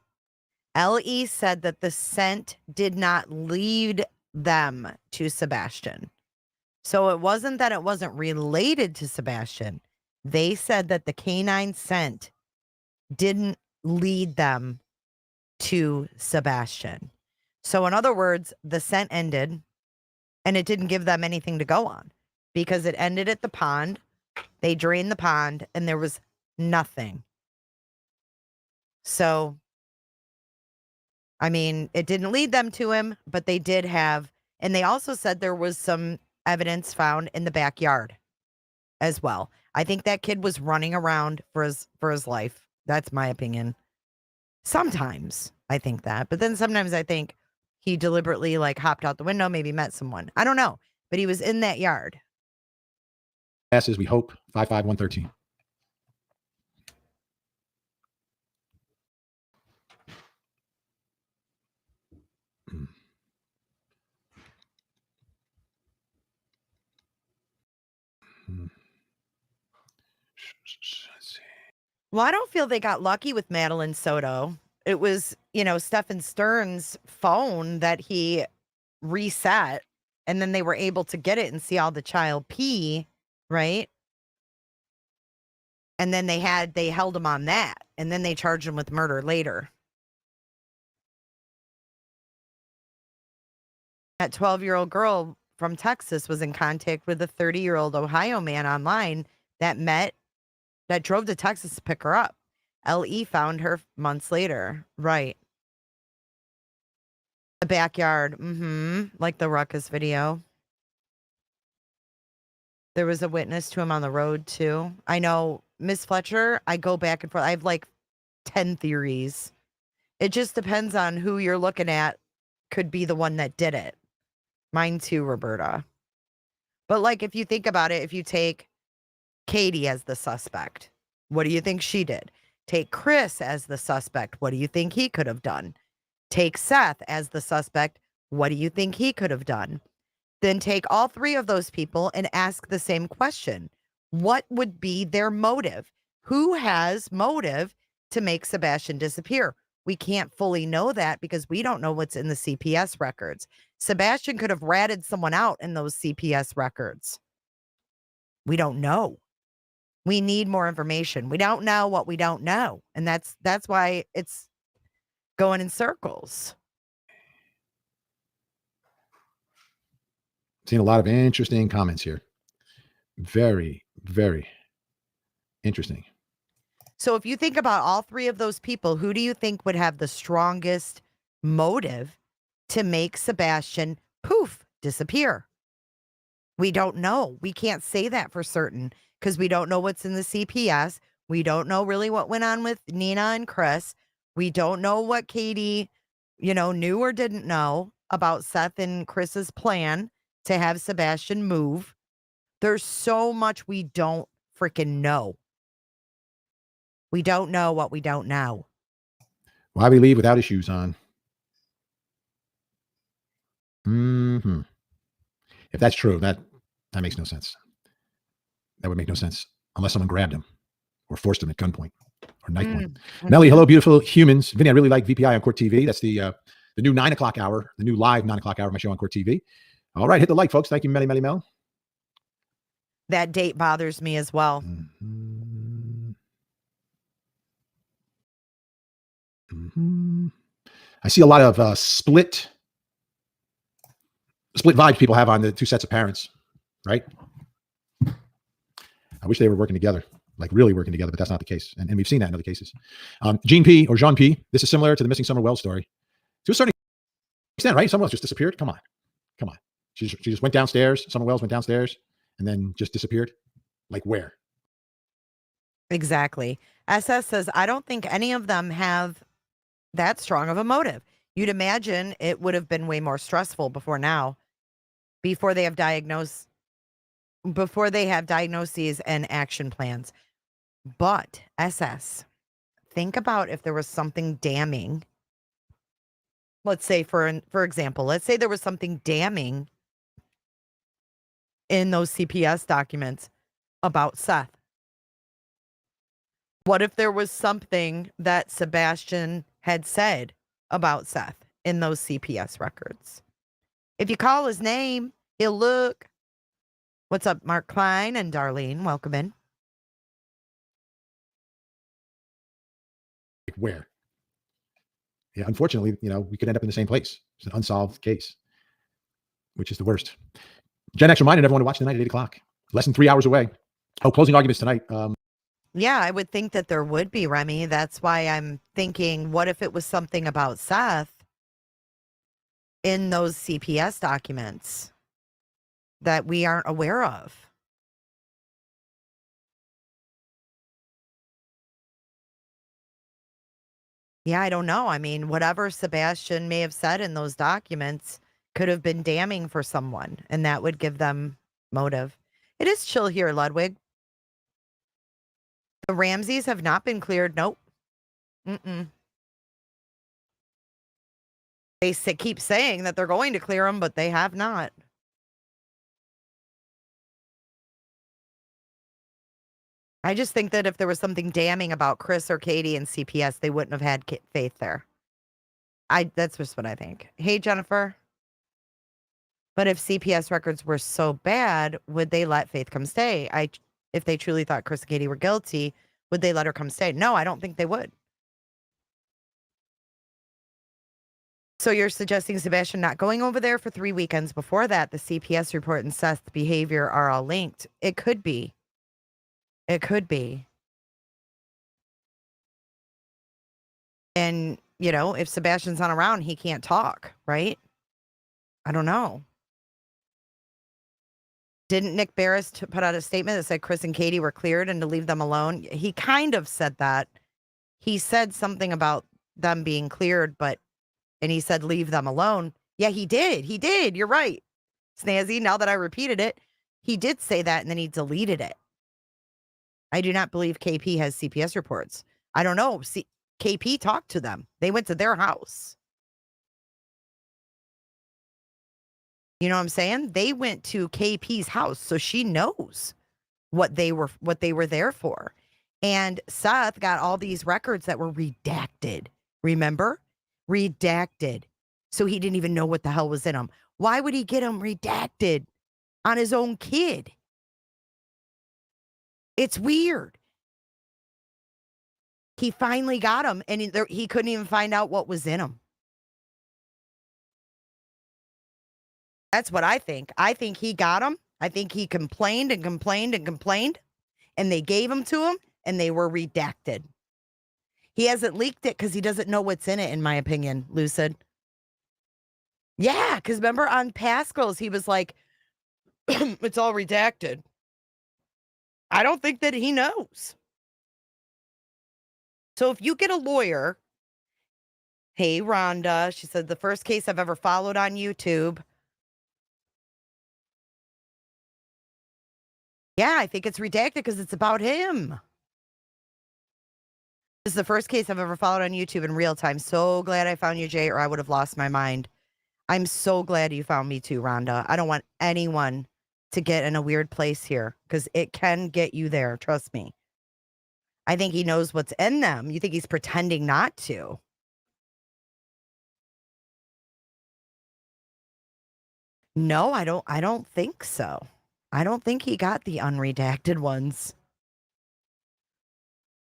LE said that the scent did not lead them to Sebastian. So it wasn't that it wasn't related to Sebastian. They said that the canine scent didn't lead them to Sebastian. So in other words, the scent ended and it didn't give them anything to go on because it ended at the pond. They drained the pond and there was nothing. So, I mean, it didn't lead them to him, but they did have, and they also said there was some evidence found in the backyard as well. I think that kid was running around for his life. That's my opinion. Sometimes I think that, but then sometimes I think he deliberately hopped out the window, maybe met someone. I don't know, but he was in that yard. Passes, we hope, 55113. Well, I don't feel they got lucky with Madeline Soto. It was, Stephen Stern's phone that he reset, and then they were able to get it and see all the child pee, right? And then they held him on that, and then they charged him with murder later. That 12-year-old girl from Texas was in contact with a 30-year-old Ohio man online that drove to Texas to pick her up. LE found her months later. Right. The backyard. Like the Ruckus video. There was a witness to him on the road, too. I know, Miss Fletcher, I go back and forth. I have 10 theories. It just depends on who you're looking at. Could be the one that did it. Mine too, Roberta. But if you think about it, if you take Katie as the suspect, what do you think she did? Take Chris as the suspect. What do you think he could have done? Take Seth as the suspect. What do you think he could have done? Then take all three of those people and ask the same question. What would be their motive? Who has motive to make Sebastian disappear? We can't fully know that because we don't know what's in the CPS records. Sebastian could have ratted someone out in those CPS records. We don't know. We need more information. We don't know what we don't know. And that's why it's going in circles. Seeing a lot of interesting comments here. Very, very interesting. So if you think about all three of those people, who do you think would have the strongest motive to make Sebastian disappear? We don't know. We can't say that for certain because we don't know what's in the CPS. We don't know really what went on with Nina and Chris. We don't know what Katie, knew or didn't know about Seth and Chris's plan to have Sebastian move. There's so much we don't freaking know. We don't know what we don't know. Why we leave without his shoes on? Hmm. If that's true, that makes no sense. That would make no sense unless someone grabbed him or forced him at gunpoint or knife point. Melly, hello, beautiful humans. Vinny, I really like VPI on Court TV. That's the new 9 o'clock hour, the new live 9 o'clock hour of my show on Court TV. All right, hit the like, folks. Thank you, Melly, Melly, Mel. That date bothers me as well. I see a lot of split vibes people have on the two sets of parents, right? I wish they were working together, like really working together, but that's not the case. And we've seen that in other cases. Jean P. or Jean P. This is similar to the missing Summer Wells story. To a certain extent, right? Summer Wells just disappeared. Come on. She just went downstairs. Summer Wells went downstairs and then just disappeared. Like where? Exactly. SS says, I don't think any of them have that strong of a motive. You'd imagine it would have been way more stressful before now, before they have diagnosed, before they have diagnoses and action plans. But SS, think about if there was something damning. Let's say, for example, let's say there was something damning in those CPS documents about Seth. What if there was something that Sebastian had said about Seth in those CPS records? If you call his name, he'll look. What's up, Mark Klein and Darlene? Welcome in. Where? Yeah, unfortunately, we could end up in the same place. It's an unsolved case, which is the worst. Gen X reminded everyone to watch tonight at 8 o'clock. Less than 3 hours away. Oh, closing arguments tonight. Yeah, I would think that there would be, Remy. That's why I'm thinking, what if it was something about Seth in those CPS documents that we aren't aware of? Yeah, I don't know. I mean, whatever Sebastian may have said in those documents could have been damning for someone, and that would give them motive. It is chill here, Ludwig. The Ramseys have not been cleared. Nope. Mm-mm. They keep saying that they're going to clear them, but they have not. I just think that if there was something damning about Chris or Katie and CPS, they wouldn't have had Faith there. That's just what I think. Hey, Jennifer. But if CPS records were so bad, would they let Faith come stay? If they truly thought Chris and Katie were guilty, would they let her come stay? No, I don't think they would. So you're suggesting Sebastian not going over there for 3 weekends before that, the CPS report and Seth's behavior are all linked. It could be. It could be. And, if Sebastian's not around, he can't talk, right? I don't know. Didn't Nick Barris put out a statement that said Chris and Katie were cleared and to leave them alone? He kind of said that. He said something about them being cleared, and he said leave them alone. Yeah, he did. He did. You're right. Snazzy, now that I repeated it, he did say that and then he deleted it. I do not believe KP has CPS reports. I don't know. See, KP talked to them. They went to their house. You know what I'm saying? They went to KP's house, so she knows what they were there for. And Seth got all these records that were redacted. Remember? Redacted. So he didn't even know what the hell was in them. Why would he get them redacted on his own kid? It's weird. He finally got them, and he couldn't even find out what was in them. That's what I think. I think he got them. I think he complained and complained and complained, and they gave them to him, and they were redacted. He hasn't leaked it because he doesn't know what's in it, in my opinion, Lucid. Yeah, because remember on Pascal's, he was like, it's all redacted. I don't think that he knows. So if you get a lawyer, hey, Rhonda, she said, the first case I've ever followed on YouTube. Yeah, I think it's redacted because it's about him. This is the first case I've ever followed on YouTube in real time. So glad I found you, Jay, or I would have lost my mind. I'm so glad you found me too, Rhonda. I don't want anyone to get in a weird place here because it can get you there. Trust me. I think he knows what's in them. You think he's pretending not to? No, I don't think so. I don't think he got the unredacted ones.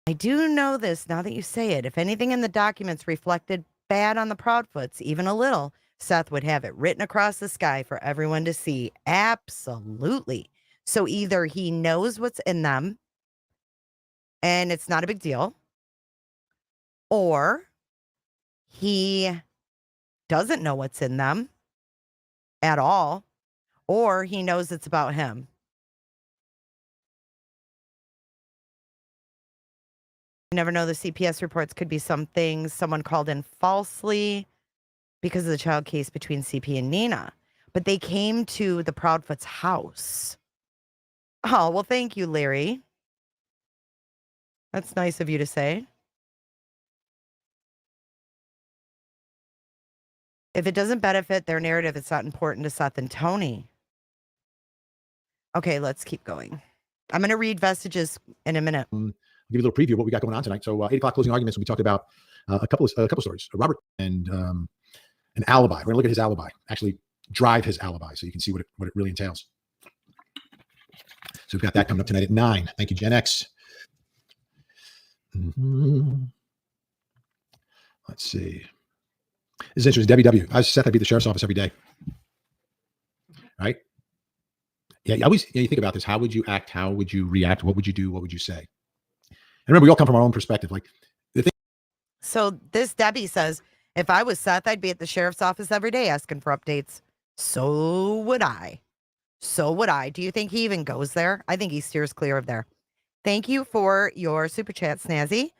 I do know this now that you say it. If anything in the documents reflected bad on the Proudfoots, even a little, Seth would have it written across the sky for everyone to see. Absolutely. So either he knows what's in them and it's not a big deal, or he doesn't know what's in them at all, or he knows it's about him. You never know. The CPS reports could be some things someone called in falsely because of the child case between CP and Nina. But they came to the Proudfoot's house. Oh, well, thank you, Larry. That's nice of you to say. If it doesn't benefit their narrative, it's not important to Seth and Tony. Okay, let's keep going. I'm going to read vestiges in a minute. I'll give you a little preview of what we got going on tonight. So 8 o'clock closing arguments, we talked about a couple of stories. Robert and an alibi. We're going to look at his alibi, actually drive his alibi so you can see what it really entails. So we've got that coming up tonight at 9. Thank you, Gen X. Let's see. This is interesting. Debbie W. I was Seth. I beat the sheriff's office every day. Right? Yeah, you think about this. How would you act? How would you react? What would you do? What would you say? And remember, we all come from our own perspective. Like the thing. So this Debbie says, if I was Seth, I'd be at the sheriff's office every day asking for updates. So would I. So would I. Do you think he even goes there? I think he steers clear of there. Thank you for your super chat, Snazzy.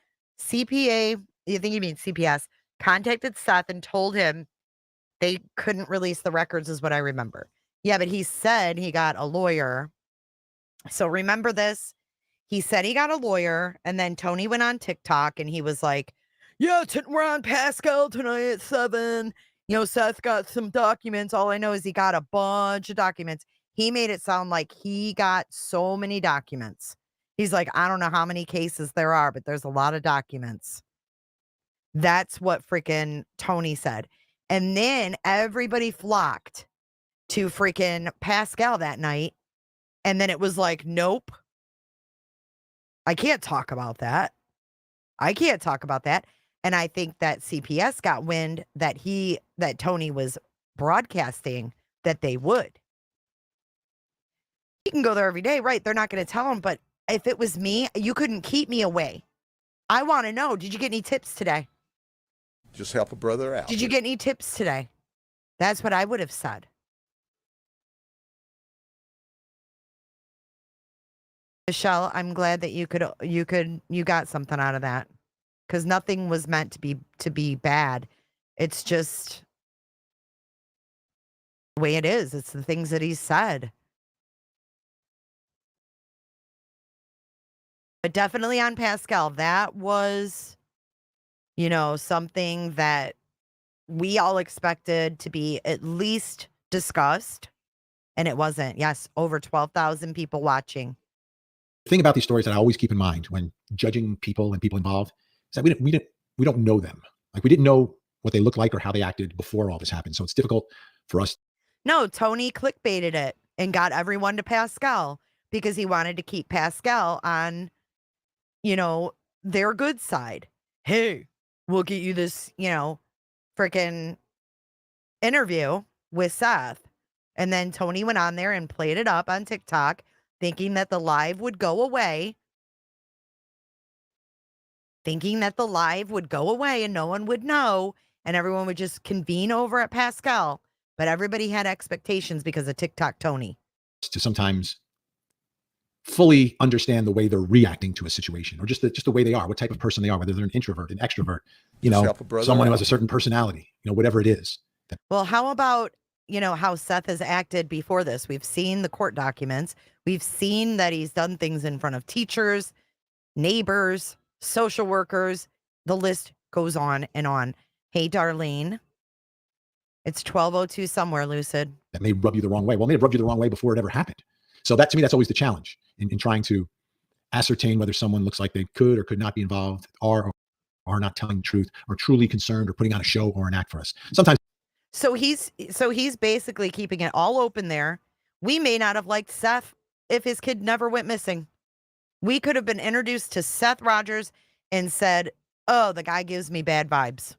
CPA, you think you mean CPS, contacted Seth and told him they couldn't release the records, is what I remember. Yeah, but he said he got a lawyer. So remember this? He said he got a lawyer, and then Tony went on TikTok and he was like, yeah, we're on Pascal tonight at 7. Seth got some documents. All I know is he got a bunch of documents. He made it sound like he got so many documents. He's like, I don't know how many cases there are, but there's a lot of documents. That's what freaking Tony said. And then everybody flocked to freaking Pascal that night. And then it was like, nope. I can't talk about that. I can't talk about that. And I think that CPS got wind that Tony was broadcasting that they would. You can go there every day, right? They're not going to tell him, but if it was me, you couldn't keep me away. I want to know, did you get any tips today? Just help a brother out. Did you get any tips today? That's what I would have said. Michelle, I'm glad that you got something out of that, because nothing was meant to be bad. It's just the way it is. It's the things that he said. But definitely on Pascal, that was, something that we all expected to be at least discussed, and it wasn't. Yes, over 12,000 people watching. The thing about these stories that I always keep in mind when judging people and people involved is that we don't know them. Like, we didn't know what they looked like or how they acted before all this happened. So it's difficult for us. No, Tony clickbaited it and got everyone to Pascal because he wanted to keep Pascal on, their good side. Hey, we'll get you this, freaking interview with Seth. And then Tony went on there and played it up on TikTok, thinking that the live would go away. And no one would know. And everyone would just convene over at Pascal. But everybody had expectations because of TikTok Tony. To sometimes fully understand the way they're reacting to a situation, or just the way they are, what type of person they are, whether they're an introvert, an extrovert, someone who has a certain personality, whatever it is. Well, how about how Seth has acted before this. We've seen the court documents. We've seen that he's done things in front of teachers, neighbors, social workers. The list goes on and on. Hey, Darlene. It's 12:02 somewhere, Lucid. That may rub you the wrong way. Well, it may have rubbed you the wrong way before it ever happened. So that, to me, that's always the challenge in trying to ascertain whether someone looks like they could or could not be involved, or are not telling the truth, or truly concerned, or putting on a show or an act for us. Sometimes. So he's basically keeping it all open there. We may not have liked Seth if his kid never went missing. We could have been introduced to Seth Rogers and said, "Oh, the guy gives me bad vibes."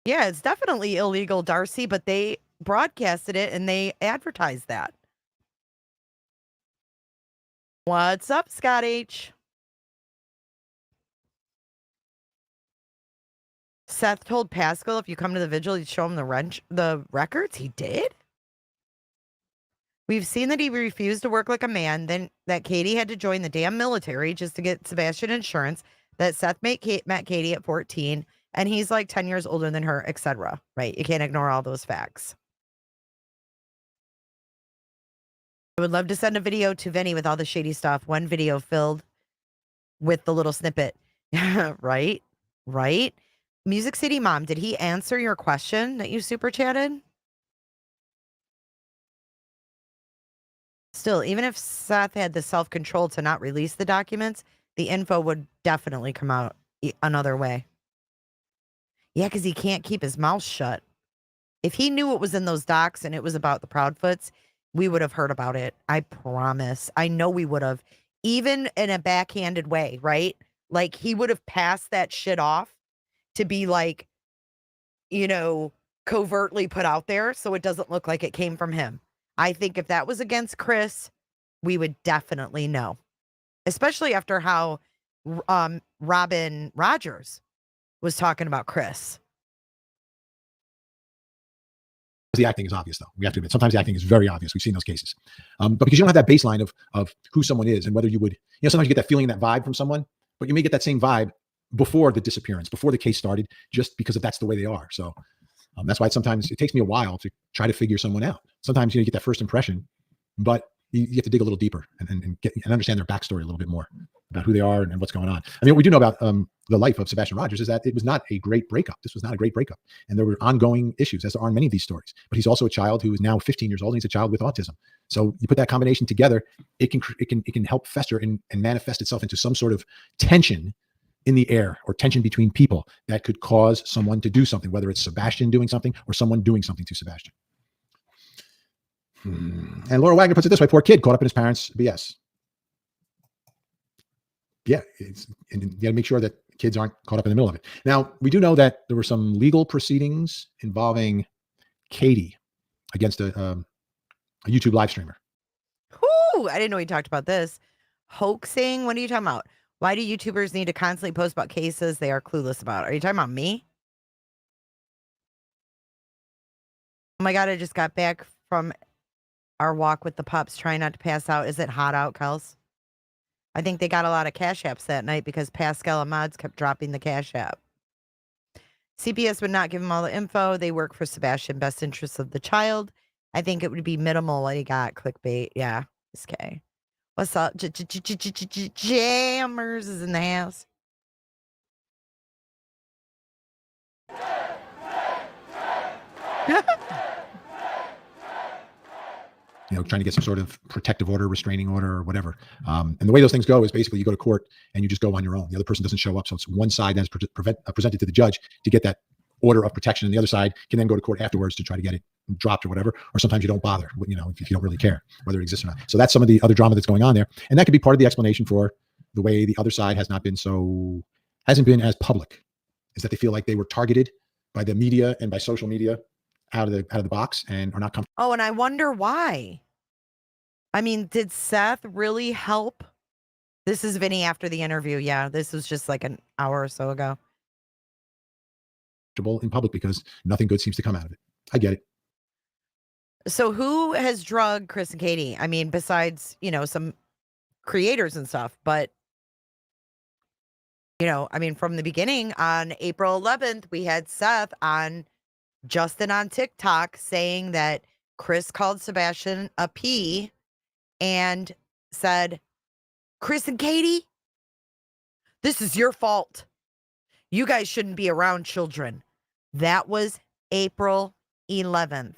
Yeah, it's definitely illegal, Darcy, but they broadcasted it and they advertised that. What's up, Scott H? Seth told Pascal if you come to the vigil, he'd show him the records. He did? We've seen that he refused to work like a man, then that Katie had to join the damn military just to get Sebastian insurance, that Seth met Katie at 14, and he's like 10 years older than her, etc. Right? You can't ignore all those facts. I would love to send a video to Vinny with all the shady stuff. One video filled with the little snippet. Right? Right? Music City Mom, did he answer your question that you super chatted? Still, even if Seth had the self-control to not release the documents, the info would definitely come out another way. Yeah, because he can't keep his mouth shut. If he knew what was in those docs and it was about the Proudfoots, we would have heard about it. I promise. I know we would have. Even in a backhanded way, right? Like, he would have passed that shit off to be like, covertly put out there so it doesn't look like it came from him. I think if that was against Chris, we would definitely know. Especially after how Robin Rogers was talking about Chris. The acting is obvious, though. We have to admit, sometimes the acting is very obvious. We've seen those cases. But because you don't have that baseline of who someone is and whether you would, sometimes you get that feeling, that vibe from someone, but you may get that same vibe before the disappearance, before the case started, just because that's the way they are. So that's why sometimes it takes me a while to try to figure someone out. Sometimes you get that first impression, but you have to dig a little deeper and understand their backstory a little bit more about who they are and what's going on. I mean, what we do know about the life of Sebastian Rogers is that it was not a great breakup. This was not a great breakup. And there were ongoing issues, as there are in many of these stories. But he's also a child who is now 15 years old, and he's a child with autism. So you put that combination together, it can help fester and manifest itself into some sort of tension in the air, or tension between people that could cause someone to do something, whether it's Sebastian doing something or someone doing something to Sebastian. And Laura Wagner puts it this way: poor kid caught up in his parents' BS. Yeah, and you got to make sure that kids aren't caught up in the middle of it. Now, we do know that there were some legal proceedings involving Katie against a YouTube live streamer. Ooh, I didn't know he talked about this. Hoaxing? What are you talking about? Why do YouTubers need to constantly post about cases they are clueless about? Are you talking about me? Oh my God, I just got back from our walk with the pups, trying not to pass out. Is it hot out, Kels? I think they got a lot of cash apps that night because Pascal and Mods kept dropping the cash app. CPS would not give him all the info. They work for Sebastian, best interests of the child. I think it would be minimal what he got. Clickbait. Yeah. It's okay. What's up? Jammers is in the house. Trying to get some sort of protective order, restraining order, or whatever. And the way those things go is basically you go to court and you just go on your own. The other person doesn't show up. So it's one side that's presented to the judge to get that order of protection. And the other side can then go to court afterwards to try to get it dropped or whatever. Or sometimes you don't bother, if you don't really care whether it exists or not. So that's some of the other drama that's going on there. And that could be part of the explanation for the way the other side hasn't been as public, is that they feel like they were targeted by the media and by social media out of the box and are not comfortable. Oh, and I wonder why. I mean, did Seth really help? This is Vinny after the interview. Yeah, this was just like an hour or so ago. In public because nothing good seems to come out of it. I get it. So who has drugged Chris and Katie? I mean, besides, some creators and stuff, but from the beginning on April 11th, we had Seth on Justin on TikTok saying that Chris called Sebastian a P and said, Chris and Katie, this is your fault. You guys shouldn't be around children. That was April 11th.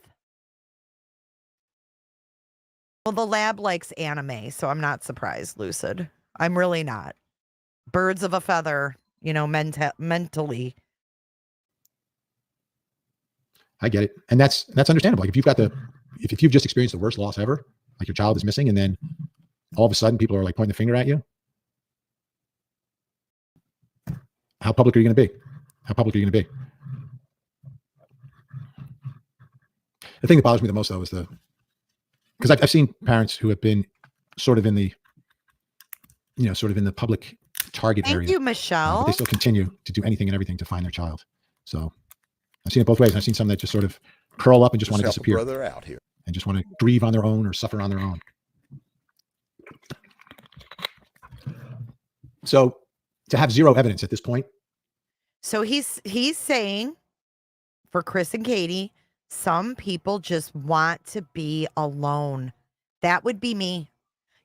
Well, the lab likes anime, so I'm not surprised, Lucid. I'm really not. Birds of a feather, mentally. I get it. And that's understandable. Like if you've just experienced the worst loss ever, like your child is missing, and then all of a sudden people are like pointing the finger at you. How public are you going to be? How public are you going to be? The thing that bothers me the most, though, is because I've seen parents who have been sort of in the, sort of in the public target area. Thank you, Michelle. But they still continue to do anything and everything to find their child. So I've seen it both ways. I've seen some that just sort of curl up and just want to help disappear. a brother out here. And just want to grieve on their own or suffer on their own. So to have zero evidence at this point. So he's saying for Chris and Katie, some people just want to be alone. That would be me.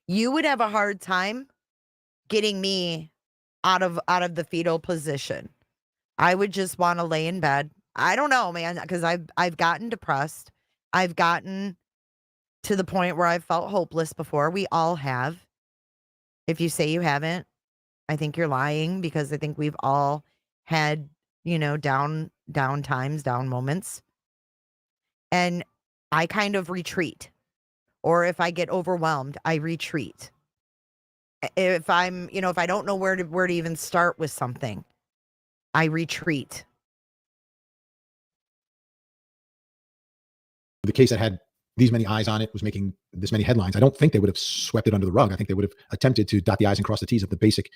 You would have a hard time getting me out of the fetal position. I would just want to lay in bed. I don't know, man, because I've gotten depressed. I've gotten to the point where I've felt hopeless before. We all have. If you say you haven't, I think you're lying, because I think we've all had, down times, down moments. And I kind of retreat. Or if I get overwhelmed, I retreat. If I'm, if I don't know where to even start with something, I retreat. The case that had these many eyes on it was making this many headlines. I don't think they would have swept it under the rug. I think they would have attempted to dot the I's and cross the T's of the basic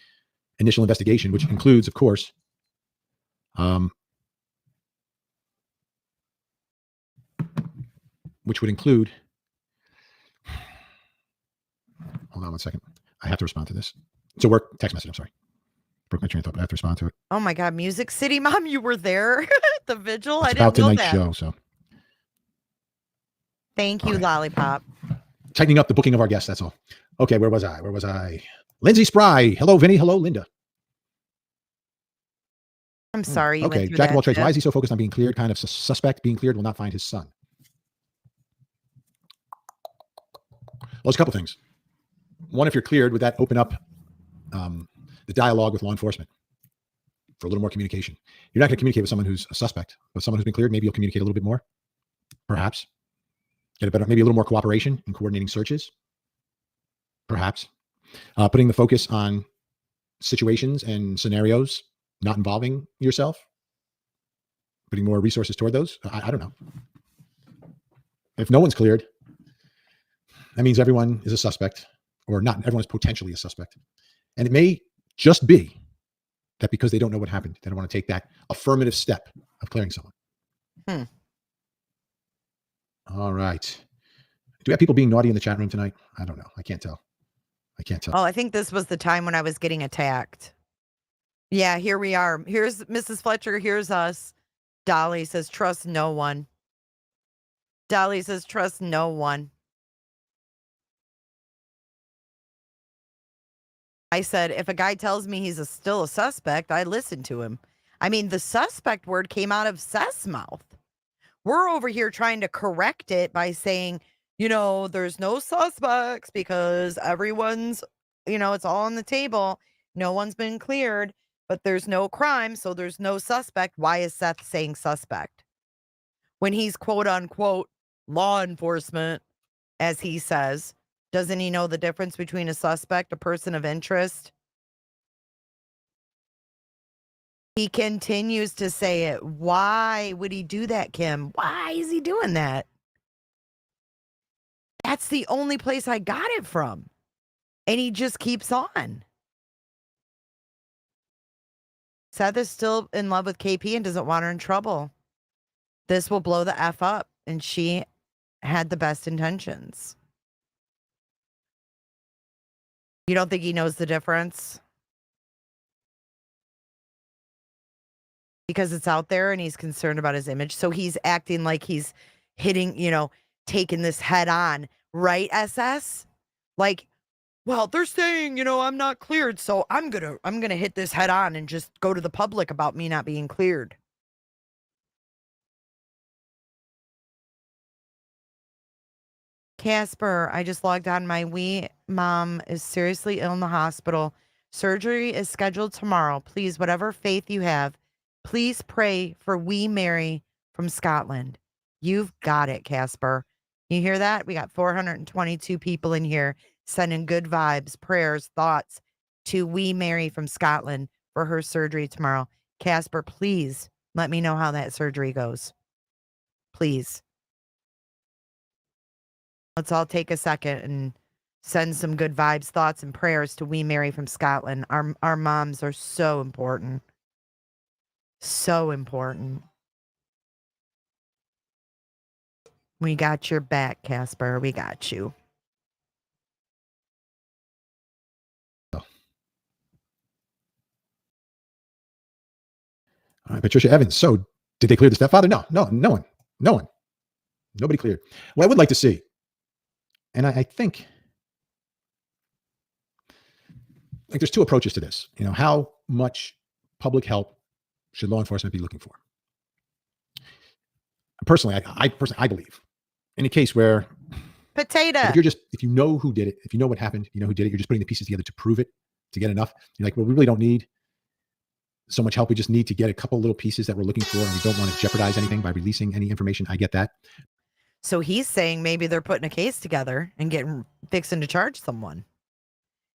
initial investigation, which includes, of course, which would include, hold on one second. I have to respond to this. It's a work text message. I'm sorry. Broke my train of thought, but I have to respond to it. Oh my God. Music City Mom, you were there at the vigil? It's I about didn't know tonight's that. show, so. Thank you, All right. Lollipop. Tightening up the booking of our guests, that's all. Okay, where was I? Lindsay Spry. Hello, Vinny. Hello, Linda. I'm sorry. You Okay, went through Jack of all that, trades. Jeff. Why is he so focused on being cleared? Kind of suspect being cleared will not find his son. Well, there's a couple things. One, if you're cleared, would that open up the dialogue with law enforcement for a little more communication? You're not going to communicate with someone who's a suspect, but someone who's been cleared, maybe you'll communicate a little bit more, perhaps. Get a better, maybe a little more cooperation in coordinating searches, perhaps. Putting the focus on situations and scenarios not involving yourself, putting more resources toward those. I don't know. If no one's cleared, that means everyone is a suspect, or not everyone is potentially a suspect. And it may just be that because they don't know what happened, they don't want to take that affirmative step of clearing someone. All right. Do we have people being naughty in the chat room tonight? I don't know. I can't tell. Oh, I think this was the time when I was getting attacked. Yeah, here we are. Here's Mrs. Fletcher. Here's us. Dolly says, trust no one. Dolly says, trust no one. I said, if a guy tells me he's still a suspect, I listen to him. I mean, the suspect word came out of Seth's mouth. We're over here trying to correct it by saying, there's no suspects because everyone's, it's all on the table. No one's been cleared, but there's no crime, so there's no suspect. Why is Seth saying suspect? When he's quote unquote law enforcement, as he says, doesn't he know the difference between a suspect, a person of interest? He continues to say it. Why would he do that, Kim? Why is he doing that? That's the only place I got it from. And he just keeps on. Seth is still in love with KP and doesn't want her in trouble. This will blow the F up. And she had the best intentions. You don't think he knows the difference? because it's out there and he's concerned about his image. So he's acting like he's hitting, taking this head on, right, SS? Like, well, they're saying, I'm not cleared, so I'm gonna hit this head on and just go to the public about me not being cleared. Casper, I just logged on. My wee mom is seriously ill in the hospital. Surgery is scheduled tomorrow. Please, whatever faith you have, please pray for wee Mary from Scotland. You've got it, Casper. You hear that? We got 422 people in here sending good vibes, prayers, thoughts to wee Mary from Scotland for her surgery tomorrow. Casper, please let me know how that surgery goes. Please. Let's all take a second and send some good vibes, thoughts, and prayers to wee Mary from Scotland. Our moms are so important. So important. We got your back, Casper. We got you. All right, Patricia Evans. So did they clear the stepfather? No one. Nobody cleared. What I would like to see, and I think like there's two approaches to this. How much public help should law enforcement be looking for? Personally, I believe in a case where Potato. if you know who did it, if you know what happened, you know who did it, you're just putting the pieces together to prove it, to get enough. You're like, well, we really don't need so much help. We just need to get a couple little pieces that we're looking for, and we don't want to jeopardize anything by releasing any information. I get that. So he's saying maybe they're putting a case together and fixing to charge someone.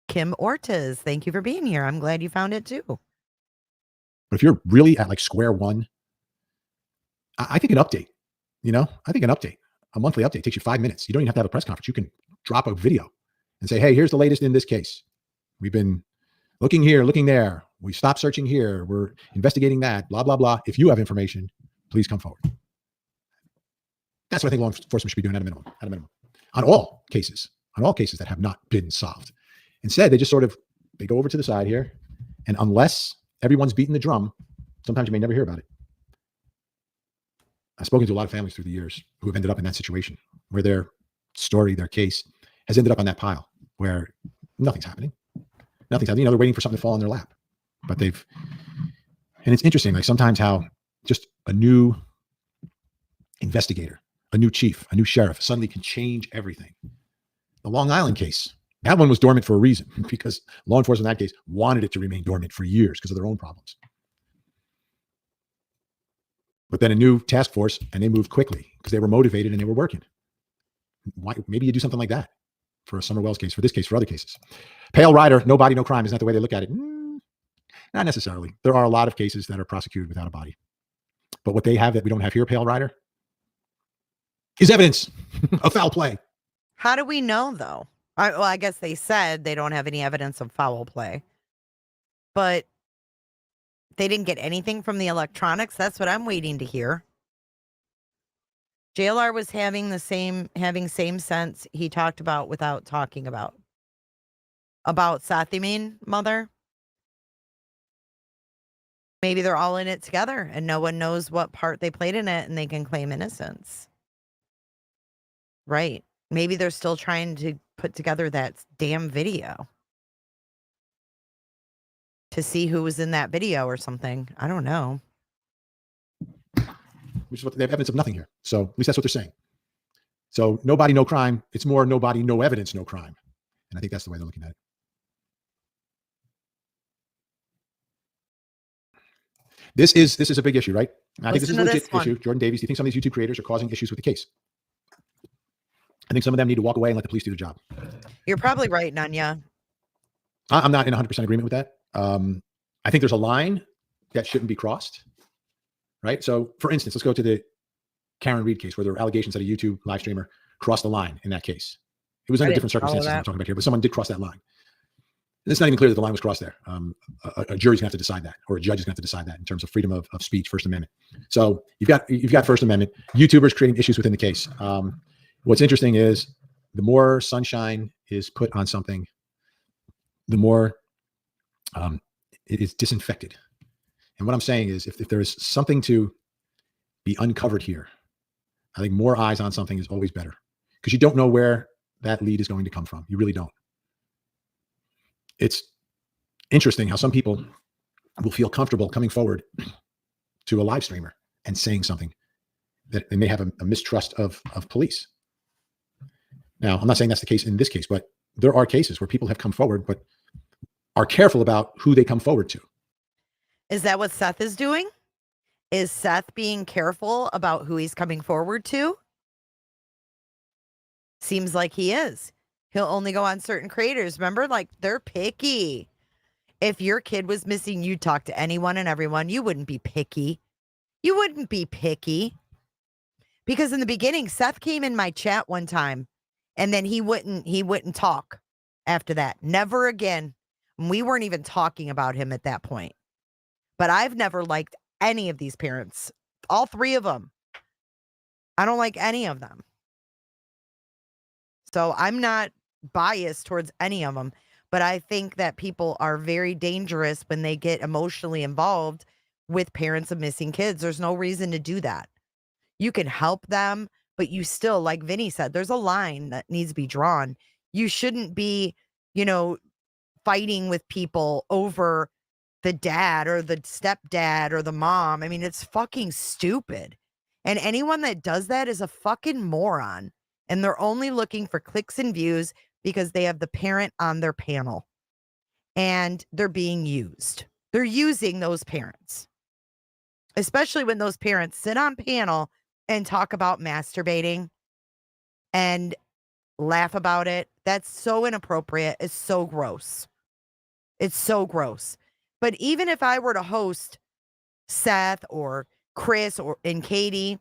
Kim Ortiz, thank you for being here. I'm glad you found it too. But if you're really at like square one, I think an update, a monthly update takes you 5 minutes. You don't even have to have a press conference. You can drop a video and say, hey, here's the latest in this case. We've been looking here, looking there. We stopped searching here. We're investigating that, blah, blah, blah. If you have information, please come forward. That's what I think law enforcement should be doing at a minimum, on all cases that have not been solved. Instead, they just they go over to the side here. And unless everyone's beating the drum, sometimes you may never hear about it. I've spoken to a lot of families through the years who have ended up in that situation where their story, their case has ended up on that pile where nothing's happening. They're waiting for something to fall in their lap, and it's interesting. Like sometimes how just a new investigator, a new chief, a new sheriff suddenly can change everything. The Long Island case, that one was dormant for a reason because law enforcement in that case wanted it to remain dormant for years because of their own problems. But then a new task force, and they moved quickly because they were motivated and they were working. Why? Maybe you do something like that for a Summer Wells case, for this case, for other cases. Pale Rider, no body, no crime. Isn't that the way they look at it? Not necessarily. There are a lot of cases that are prosecuted without a body. But what they have that we don't have here, Pale Rider, is evidence of foul play. How do we know, though? I guess they said they don't have any evidence of foul play. But they didn't get anything from the electronics. That's what I'm waiting to hear. JLR was having same sense he talked about without talking about Seth, you mean, mother? Maybe they're all in it together and no one knows what part they played in it and they can claim innocence. Right. Maybe they're still trying to put together that damn video to see who was in that video or something. I don't know. Which is what they have evidence of nothing here. So at least that's what they're saying. So no body, no crime. It's more no body, no evidence, no crime. And I think that's the way they're looking at it. This is a big issue, right? And I think this is a legit issue. Jordan Davies, do you think some of these YouTube creators are causing issues with the case? I think some of them need to walk away and let the police do the job. You're probably right, Nanya. I'm not in 100% agreement with that. I think there's a line that shouldn't be crossed, right? So, for instance, let's go to the Karen Reed case where there were allegations that a YouTube live streamer crossed the line in that case. It was under different circumstances I'm talking about here, but someone did cross that line. And it's not even clear that the line was crossed there. A jury's gonna have to decide that, or a judge is gonna have to decide that in terms of freedom of speech, First Amendment. So you've got First Amendment. YouTubers creating issues within the case. What's interesting is the more sunshine is put on something, the more it is disinfected. And what I'm saying is if there is something to be uncovered here, I think more eyes on something is always better because you don't know where that lead is going to come from. You really don't. It's interesting how some people will feel comfortable coming forward to a live streamer and saying something that they may have a mistrust of police. Now, I'm not saying that's the case in this case, but there are cases where people have come forward, but are careful about who they come forward to. Is that what Seth is doing? Is Seth being careful about who he's coming forward to? Seems like he is. He'll only go on certain creators. Remember, like, they're picky. If your kid was missing, you'd talk to anyone and everyone. You wouldn't be picky. You wouldn't be picky. Because in the beginning, Seth came in my chat one time and then he wouldn't talk after that. Never again. We weren't even talking about him at that point. But I've never liked any of these parents. All three of them. I don't like any of them. So I'm not biased towards any of them. But I think that people are very dangerous when they get emotionally involved with parents of missing kids. There's no reason to do that. You can help them, but you still, like Vinny said, there's a line that needs to be drawn. You shouldn't be, fighting with people over the dad or the stepdad or the mom. I mean, it's fucking stupid. And anyone that does that is a fucking moron. And they're only looking for clicks and views because they have the parent on their panel. And they're being used. They're using those parents. Especially when those parents sit on panel and talk about masturbating and laugh about it. That's so inappropriate. It's so gross. It's so gross. But even if I were to host Seth or Chris and Katie,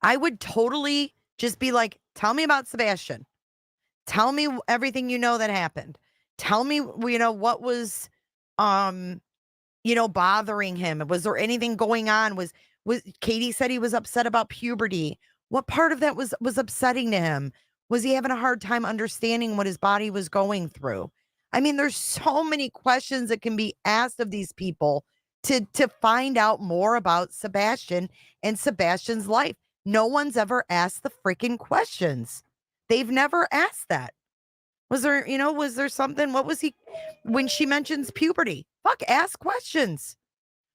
I would totally just be like, tell me about Sebastian. Tell me everything you know that happened. Tell me, what was, bothering him. Was there anything going on? Was Katie said he was upset about puberty. What part of that was upsetting to him? Was he having a hard time understanding what his body was going through? I mean, there's so many questions that can be asked of these people to find out more about Sebastian and Sebastian's life. No one's ever asked the freaking questions. They've never asked that. Was there something? What was he, when she mentions puberty? Fuck, ask questions.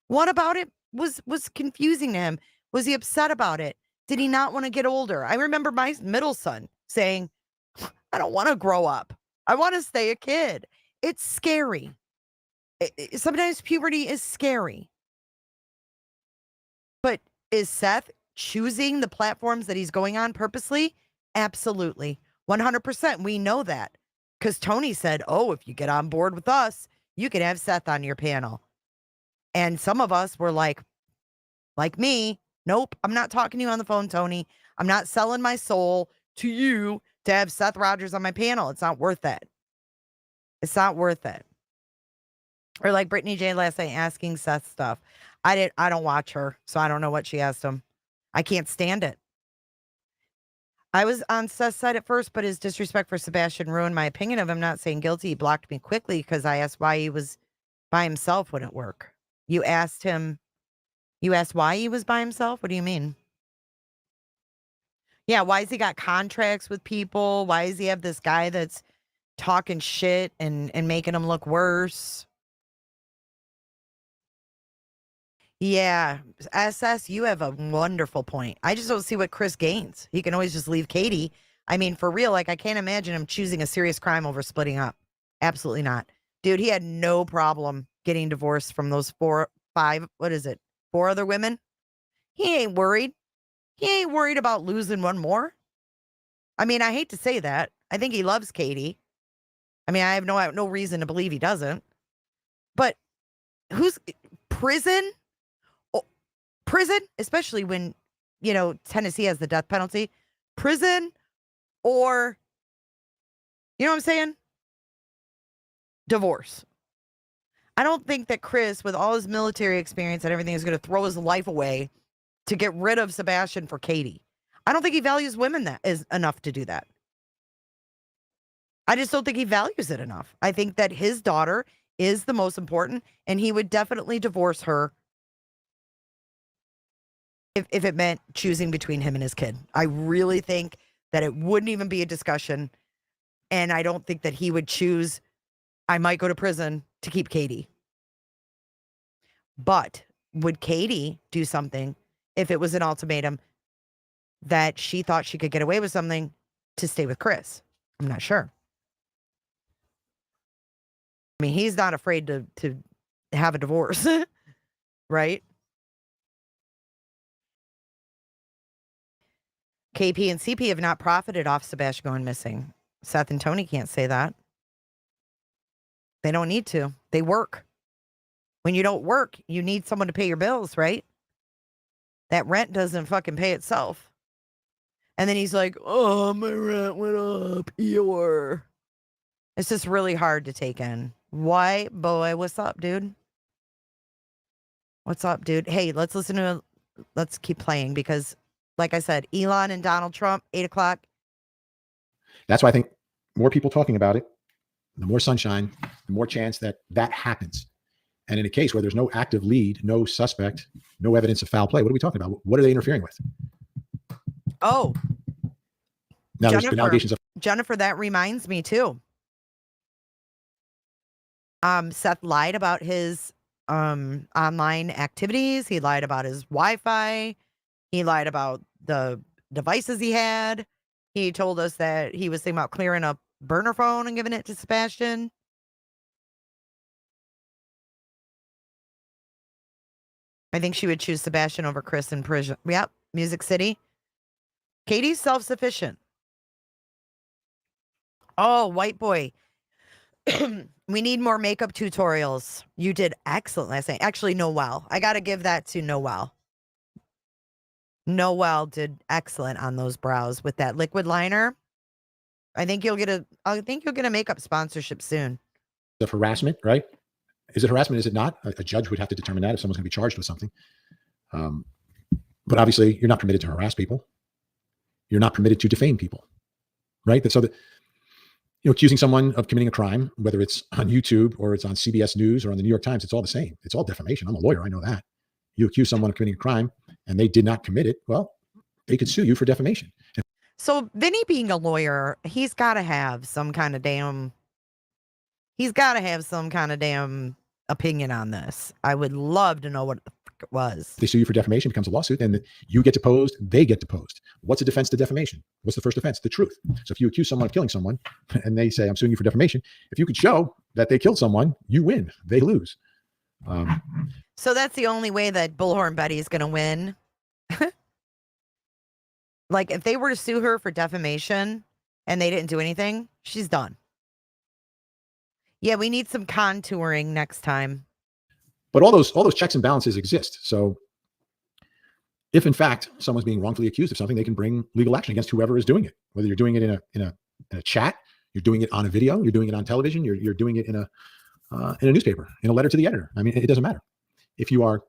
What about it was confusing to him? Was he upset about it? Did he not want to get older? I remember my middle son saying, I don't want to grow up. I want to stay a kid. It's scary. Sometimes puberty is scary. But is Seth choosing the platforms that he's going on purposely? Absolutely. 100%. We know that. Because Tony said, oh, if you get on board with us, you can have Seth on your panel. And some of us were like me, nope, I'm not talking to you on the phone, Tony. I'm not selling my soul to you to have Seth Rogers on my panel. It's not worth it. It's not worth it. Or like Brittany J last night asking Seth stuff. I don't watch her, so I don't know what she asked him. I can't stand it. I was on Seth's side at first, but his disrespect for Sebastian ruined my opinion of him. Not saying guilty. He blocked me quickly because I asked why he was by himself wouldn't work. You asked why he was by himself? What do you mean? Yeah, why has he got contracts with people? Why does he have this guy that's talking shit and making him look worse? Yeah, SS, you have a wonderful point. I just don't see what Chris gains. He can always just leave Katie. I mean, for real, like, I can't imagine him choosing a serious crime over splitting up. Absolutely not. Dude, he had no problem getting divorced from those 4 other women? He ain't worried. He ain't worried about losing one more. I mean, I hate to say that. I think he loves Katie. I mean, I have no reason to believe he doesn't. But who's prison? Prison, especially when, Tennessee has the death penalty. Prison or, you know what I'm saying? Divorce. I don't think that Chris, with all his military experience and everything, is going to throw his life away to get rid of Sebastian for Katie. I don't think he values women that is enough to do that. I just don't think he values it enough. I think that his daughter is the most important, and he would definitely divorce her if it meant choosing between him and his kid. I really think that it wouldn't even be a discussion, and I don't think that he would choose, I might go to prison to keep Katie. But would Katie do something if it was an ultimatum that she thought she could get away with something to stay with Chris? I'm not sure. I mean, he's not afraid to have a divorce, right? KP and CP have not profited off Sebastian going missing. Seth and Tony can't say that. They don't need to. They work. When you don't work, you need someone to pay your bills, right? That rent doesn't fucking pay itself. And then he's like, oh, my rent went up. Eeyore. It's just really hard to take in. White boy, what's up, dude? What's up, dude? Hey, let's keep playing because, like I said, Elon and Donald Trump, 8 o'clock. That's why I think more people talking about it, the more sunshine, the more chance that that happens. And in a case where there's no active lead, no suspect, no evidence of foul play, what are we talking about? What are they interfering with? Oh, now there's been allegations of Jennifer, that reminds me too. Seth lied about his online activities. He lied about his Wi-Fi. He lied about the devices he had. He told us that he was thinking about clearing a burner phone and giving it to Sebastian. I think she would choose Sebastian over Chris in prison. Yep, Music City. Katie's self-sufficient. Oh, white boy. We need more makeup tutorials. You did excellent last night. Actually, Noel. I got to give that to Noel. Noel did excellent on those brows with that liquid liner. I think you'll get a makeup sponsorship soon. of harassment, right? Is it harassment? Is it not? A judge would have to determine that if someone's going to be charged with something. But obviously, you're not permitted to harass people. You're not permitted to defame people, right? So that, accusing someone of committing a crime, whether it's on YouTube or it's on CBS News or on the New York Times, it's all the same. It's all defamation. I'm a lawyer. I know that. You accuse someone of committing a crime and they did not commit it. Well, they could sue you for defamation. So Vinnie being a lawyer, he's got to have some kind of damn opinion on this. I would love to know what the fuck it was. They sue you for defamation, becomes a lawsuit, and you get deposed, they get deposed. What's a defense to defamation? What's the first defense? The truth. So if you accuse someone of killing someone and they say, I'm suing you for defamation, if you could show that they killed someone, you win, they lose. So that's the only way that Bullhorn Betty is going to win. Like if they were to sue her for defamation and they didn't do anything, she's done. Yeah, we need some contouring next time. But all those checks and balances exist. So if in fact someone's being wrongfully accused of something, they can bring legal action against whoever is doing it. Whether you're doing it in a chat, you're doing it on a video, you're doing it on television, you're doing it in a newspaper, in a letter to the editor. I mean, it doesn't matter. If you are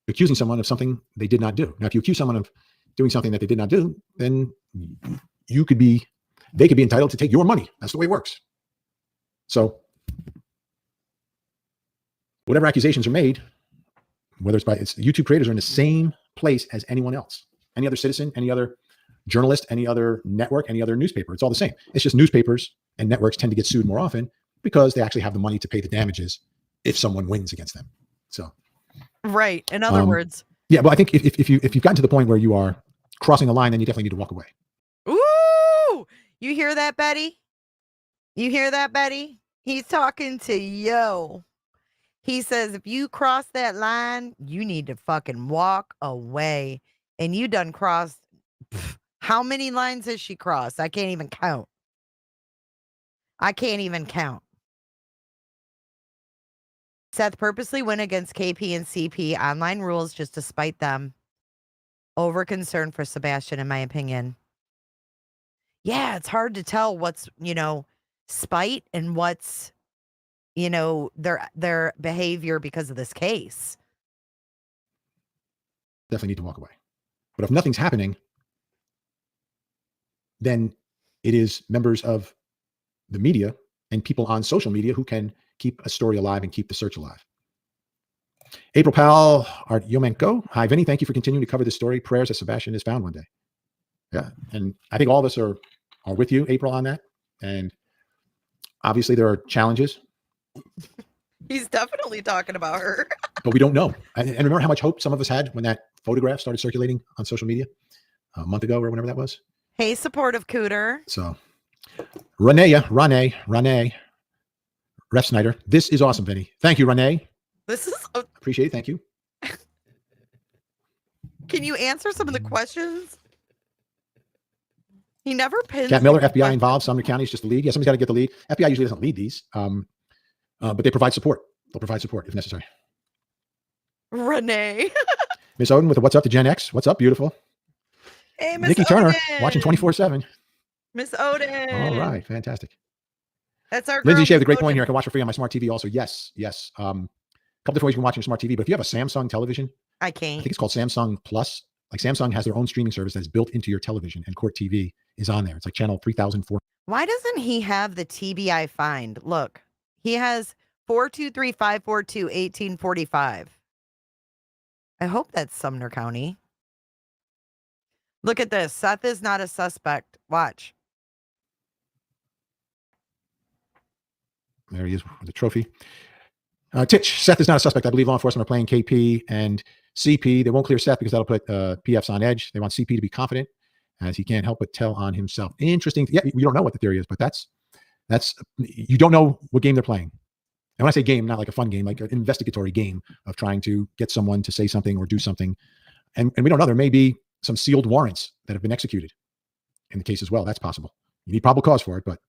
accusing someone of something they did not do. Now, if you accuse someone of doing something that they did not do, then they could be entitled to take your money. That's the way it works. So whatever accusations are made, whether it's YouTube creators are in the same place as anyone else, any other citizen, any other journalist, any other network, any other newspaper. It's all the same. It's just newspapers and networks tend to get sued more often because they actually have the money to pay the damages if someone wins against them. So, right. In other words. Yeah, but I think if you've gotten to the point where you are crossing the line, then you definitely need to walk away. Ooh, you hear that, Betty? You hear that, Betty? He's talking to yo. He says, if you cross that line, you need to fucking walk away. And you done crossed. How many lines has she crossed? I can't even count. Seth purposely went against KP and CP online rules just to spite them. Over concern for Sebastian, in my opinion. Yeah, it's hard to tell what's, spite and what's, their behavior because of this case. Definitely need to walk away. But if nothing's happening, then it is members of the media and people on social media who can keep a story alive and keep the search alive. April Powell, Art Yomenko. Hi, Vinny. Thank you for continuing to cover this story. Prayers that Sebastian is found one day. Yeah. And I think all of us are with you, April, on that. And obviously there are challenges. He's definitely talking about her. But we don't know. And remember how much hope some of us had when that photograph started circulating on social media a month ago or whenever that was? Hey, supportive Cooter. So, Renee, Ref Snyder. This is awesome, Vinny. Thank you, Renee. This is... Appreciate it. Thank you. Can you answer some of the questions? He never pins. Cat Miller, FBI involved. Sumner County is just the lead. Yeah, somebody's got to get the lead. FBI usually doesn't lead these, but they provide support. They'll provide support if necessary. Renee. Miss Odin with a what's up to Gen X. What's up, beautiful? Hey, Miss Nikki Odin. Turner, watching 24/7. Miss Odin. All right, fantastic. That's our Lindsay girl, Shea with a Miss great Odin. point here. I can watch for free on my smart TV also. Yes. A couple different ways you can watch your smart TV, but if you have a Samsung television, I can't. I think it's called Samsung Plus. Like Samsung has their own streaming service that's built into your television, and Court TV is on there. It's like channel 3004. Why doesn't he have the TBI find? Look, he has 423-542-1845. I hope that's Sumner County. Look at this. Seth is not a suspect. Watch. There he is with the trophy. Titch, Seth is not a suspect. I believe law enforcement are playing KP and CP. They won't clear Seth because that'll put PFs on edge. They want CP to be confident as he can't help but tell on himself. Interesting. Yeah, we don't know what the theory is, but that's you don't know what game they're playing. And when I say game, not like a fun game, like an investigatory game of trying to get someone to say something or do something. And we don't know. There may be some sealed warrants that have been executed in the case as well. That's possible. You need probable cause for it, but.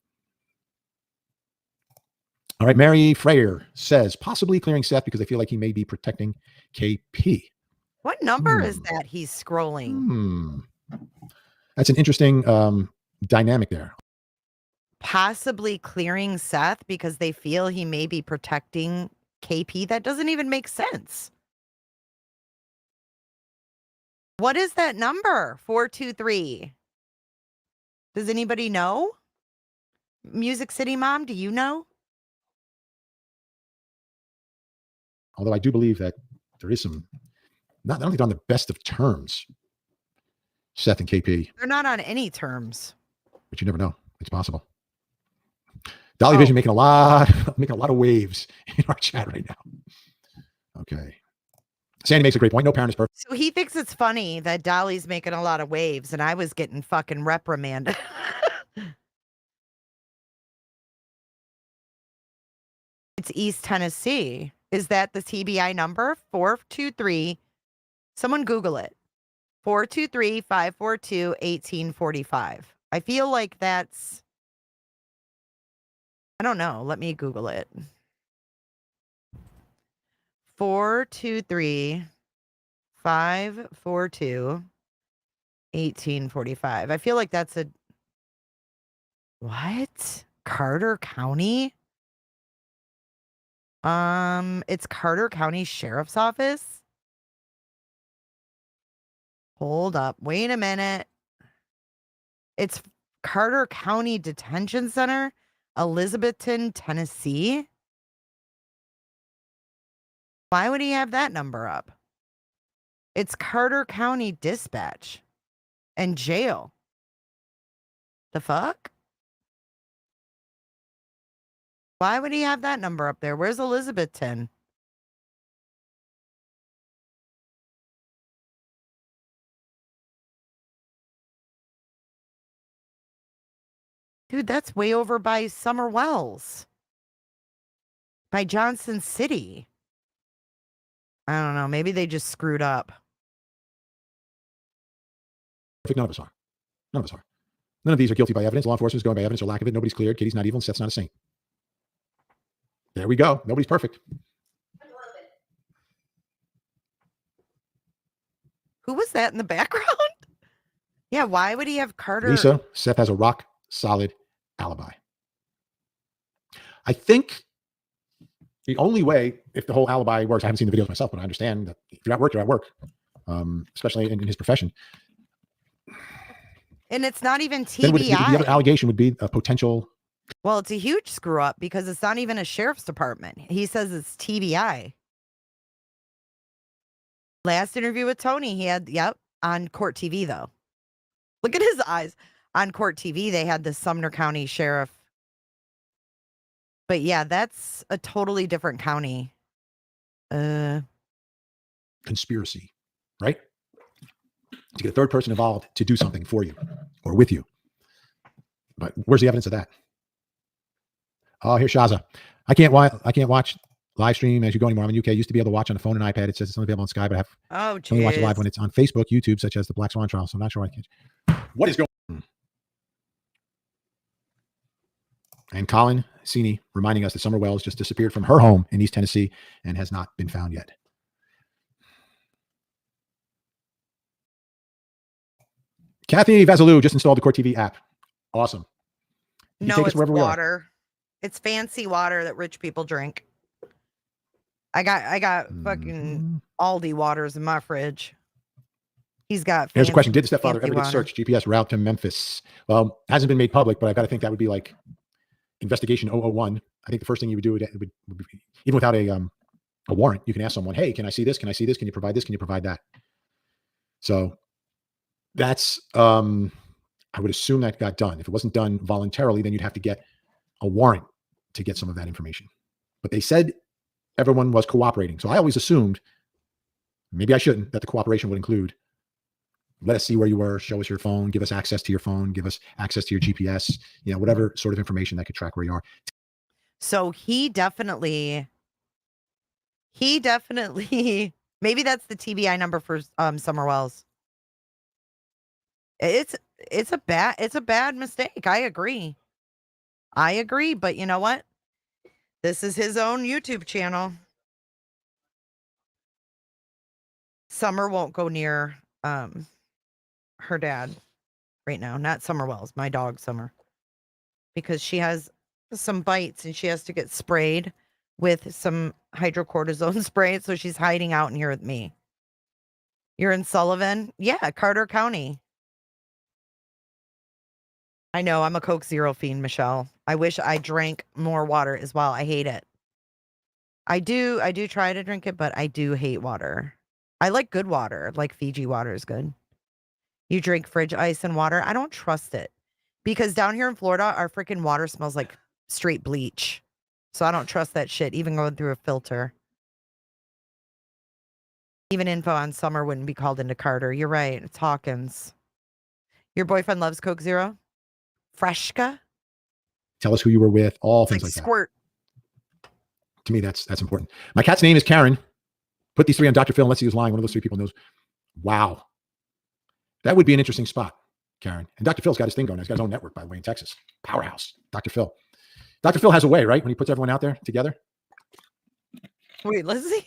All right, Mary Freyer says, possibly clearing Seth because they feel like he may be protecting KP. What number is that he's scrolling? That's an interesting dynamic there. Possibly clearing Seth because they feel he may be protecting KP? That doesn't even make sense. What is that number? 423. Does anybody know? Music City Mom, do you know? Although I do believe that there is some, I don't think they're on the best of terms, Seth and KP. They're not on any terms. But you never know. It's possible. Dolly Vision making a lot of waves in our chat right now. Okay. Sandy makes a great point. No parent is perfect. So he thinks it's funny that Dolly's making a lot of waves and I was getting fucking reprimanded. It's East Tennessee. Is that the TBI number? 423. Someone Google it. 423-542-1845. I feel like that's, I don't know. Let me Google it. 423-542-1845. I feel like that's a, what? Carter County? It's Carter County Sheriff's Office. Hold up. Wait a minute. It's Carter County Detention Center, Elizabethton, Tennessee. Why would he have that number up? It's Carter County Dispatch and Jail. The fuck? Why would he have that number up there? Where's Elizabethton? Dude, that's way over by Summer Wells. By Johnson City. I don't know. Maybe they just screwed up. None of us are. None of us are. None of these are guilty by evidence. Law enforcement is going by evidence or lack of it. Nobody's cleared. Kitty's not evil and Seth's not a saint. There we go. Nobody's perfect. Who was that in the background? Yeah, why would he have Carter? Lisa, Seth has a rock solid alibi. I think the only way, if the whole alibi works, I haven't seen the videos myself, but I understand that if you're at work, you're at work, especially in his profession. And it's not even Then TBI. the other allegation would be a potential Well, it's a huge screw up because it's not even a sheriff's department. He says it's TBI. Last interview with Tony, he had, on Court TV, though. Look at his eyes. On Court TV, they had the Sumner County Sheriff. But yeah, that's a totally different county. Conspiracy, right? To get a third person involved to do something for you or with you. But where's the evidence of that? Oh, here's Shaza. I can't watch live stream as you go anymore. I'm in UK. I used to be able to watch on a phone and iPad. It says it's only available on Sky, but I have only watch it live when it's on Facebook, YouTube, such as the Black Swan trial. So I'm not sure I can. What is going on? And Colin Sini reminding us that Summer Wells just disappeared from her home in East Tennessee and has not been found yet. Kathy Vasilou just installed the Court TV app. Awesome. No, it's water. It's fancy water that rich people drink. I got fucking Aldi waters in my fridge. He's got. Here's a question: did the stepfather ever get searched GPS route to Memphis? Well, hasn't been made public, but I've got to think that would be like investigation 001. I think the first thing you would do would be, even without a warrant, you can ask someone, "Hey, can I see this? Can I see this? Can you provide this? Can you provide that?" So that's I would assume that got done. If it wasn't done voluntarily, then you'd have to get a warrant to get some of that information. But they said everyone was cooperating. So I always assumed, maybe I shouldn't, that the cooperation would include, let us see where you were, show us your phone, give us access to your phone, give us access to your GPS, whatever sort of information that could track where you are. So he definitely, maybe that's the TBI number for Summer Wells. It's a bad mistake. I agree, but you know what? This is his own YouTube channel. Summer won't go near her dad right now. Not Summer Wells, my dog Summer. Because she has some bites and she has to get sprayed with some hydrocortisone spray. So she's hiding out in here with me. You're in Sullivan? Yeah, Carter County. I know, I'm a Coke Zero fiend, Michelle. I wish I drank more water as well. I hate it. I do try to drink it, but I do hate water. I like good water, like Fiji water is good. You drink fridge ice and water. I don't trust it because down here in Florida, our freaking water smells like straight bleach. So I don't trust that shit, even going through a filter. Even info on Summer wouldn't be called into Carter. You're right. It's Hawkins. Your boyfriend loves Coke Zero? Freshka? Tell us who you were with, all things like Squirt. That. To me, that's important. My cat's name is Karen. Put these three on Dr. Phil and let's see who's lying. One of those three people knows. Wow. That would be an interesting spot, Karen. And Dr. Phil's got his thing going. He's got his own network, by the way, in Texas. Powerhouse. Dr. Phil. Dr. Phil has a way, right? When he puts everyone out there together. Wait, let's see.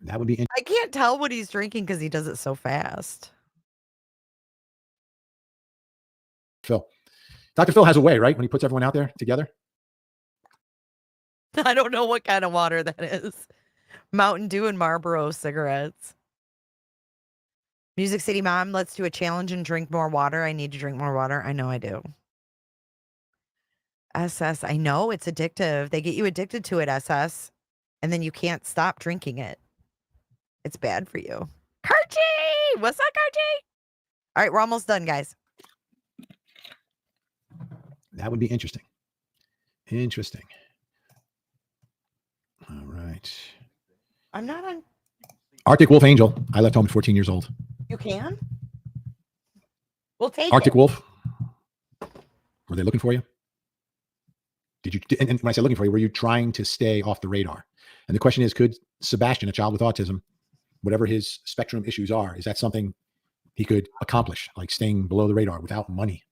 That would be I can't tell what he's drinking because he does it so fast. Phil. Dr. Phil has a way, right? When he puts everyone out there together. I don't know what kind of water that is. Mountain Dew and Marlboro cigarettes. Music City Mom, let's do a challenge and drink more water. I need to drink more water. I know I do. SS, I know it's addictive. They get you addicted to it, SS. And then you can't stop drinking it. It's bad for you. Karchi! What's up, Karchi? All right, we're almost done, guys. That would be interesting. Interesting. All right. I'm not on. Arctic Wolf Angel. I left home at 14 years old. You can? We'll take Arctic it. Wolf. Were they looking for you? Did you? And when I say looking for you, were you trying to stay off the radar? And the question is, could Sebastian, a child with autism, whatever his spectrum issues are, is that something he could accomplish, like staying below the radar without money?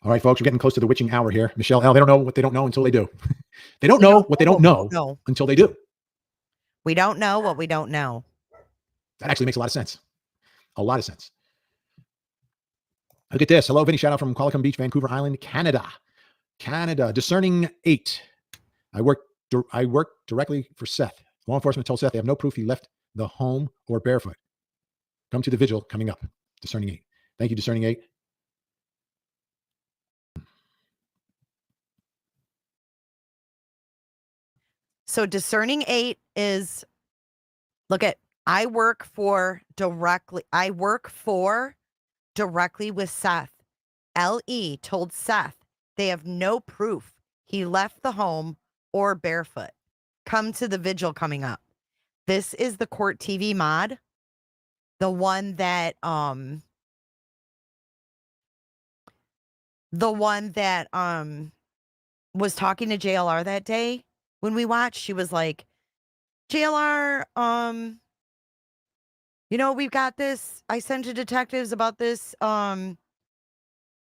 All right, folks, we're getting close to the witching hour here. Michelle L., they don't know what they don't know until they do. They don't know what they don't know until they do. We don't know what we don't know. That actually makes a lot of sense. A lot of sense. Look at this. Hello, Vinny. Shout out from Qualicum Beach, Vancouver Island, Canada. Canada. Discerning 8. I work directly for Seth. Law enforcement told Seth they have no proof he left the home or barefoot. Come to the vigil coming up. Discerning 8. Thank you, Discerning 8. So discerning 8 is, look at, I work for directly with Seth. LE told Seth they have no proof he left the home or barefoot. Come to the vigil coming up. This is the Court TV mod. The one that was talking to JLR that day when we watched. She was like, JLR, we've got this. I sent to detectives about this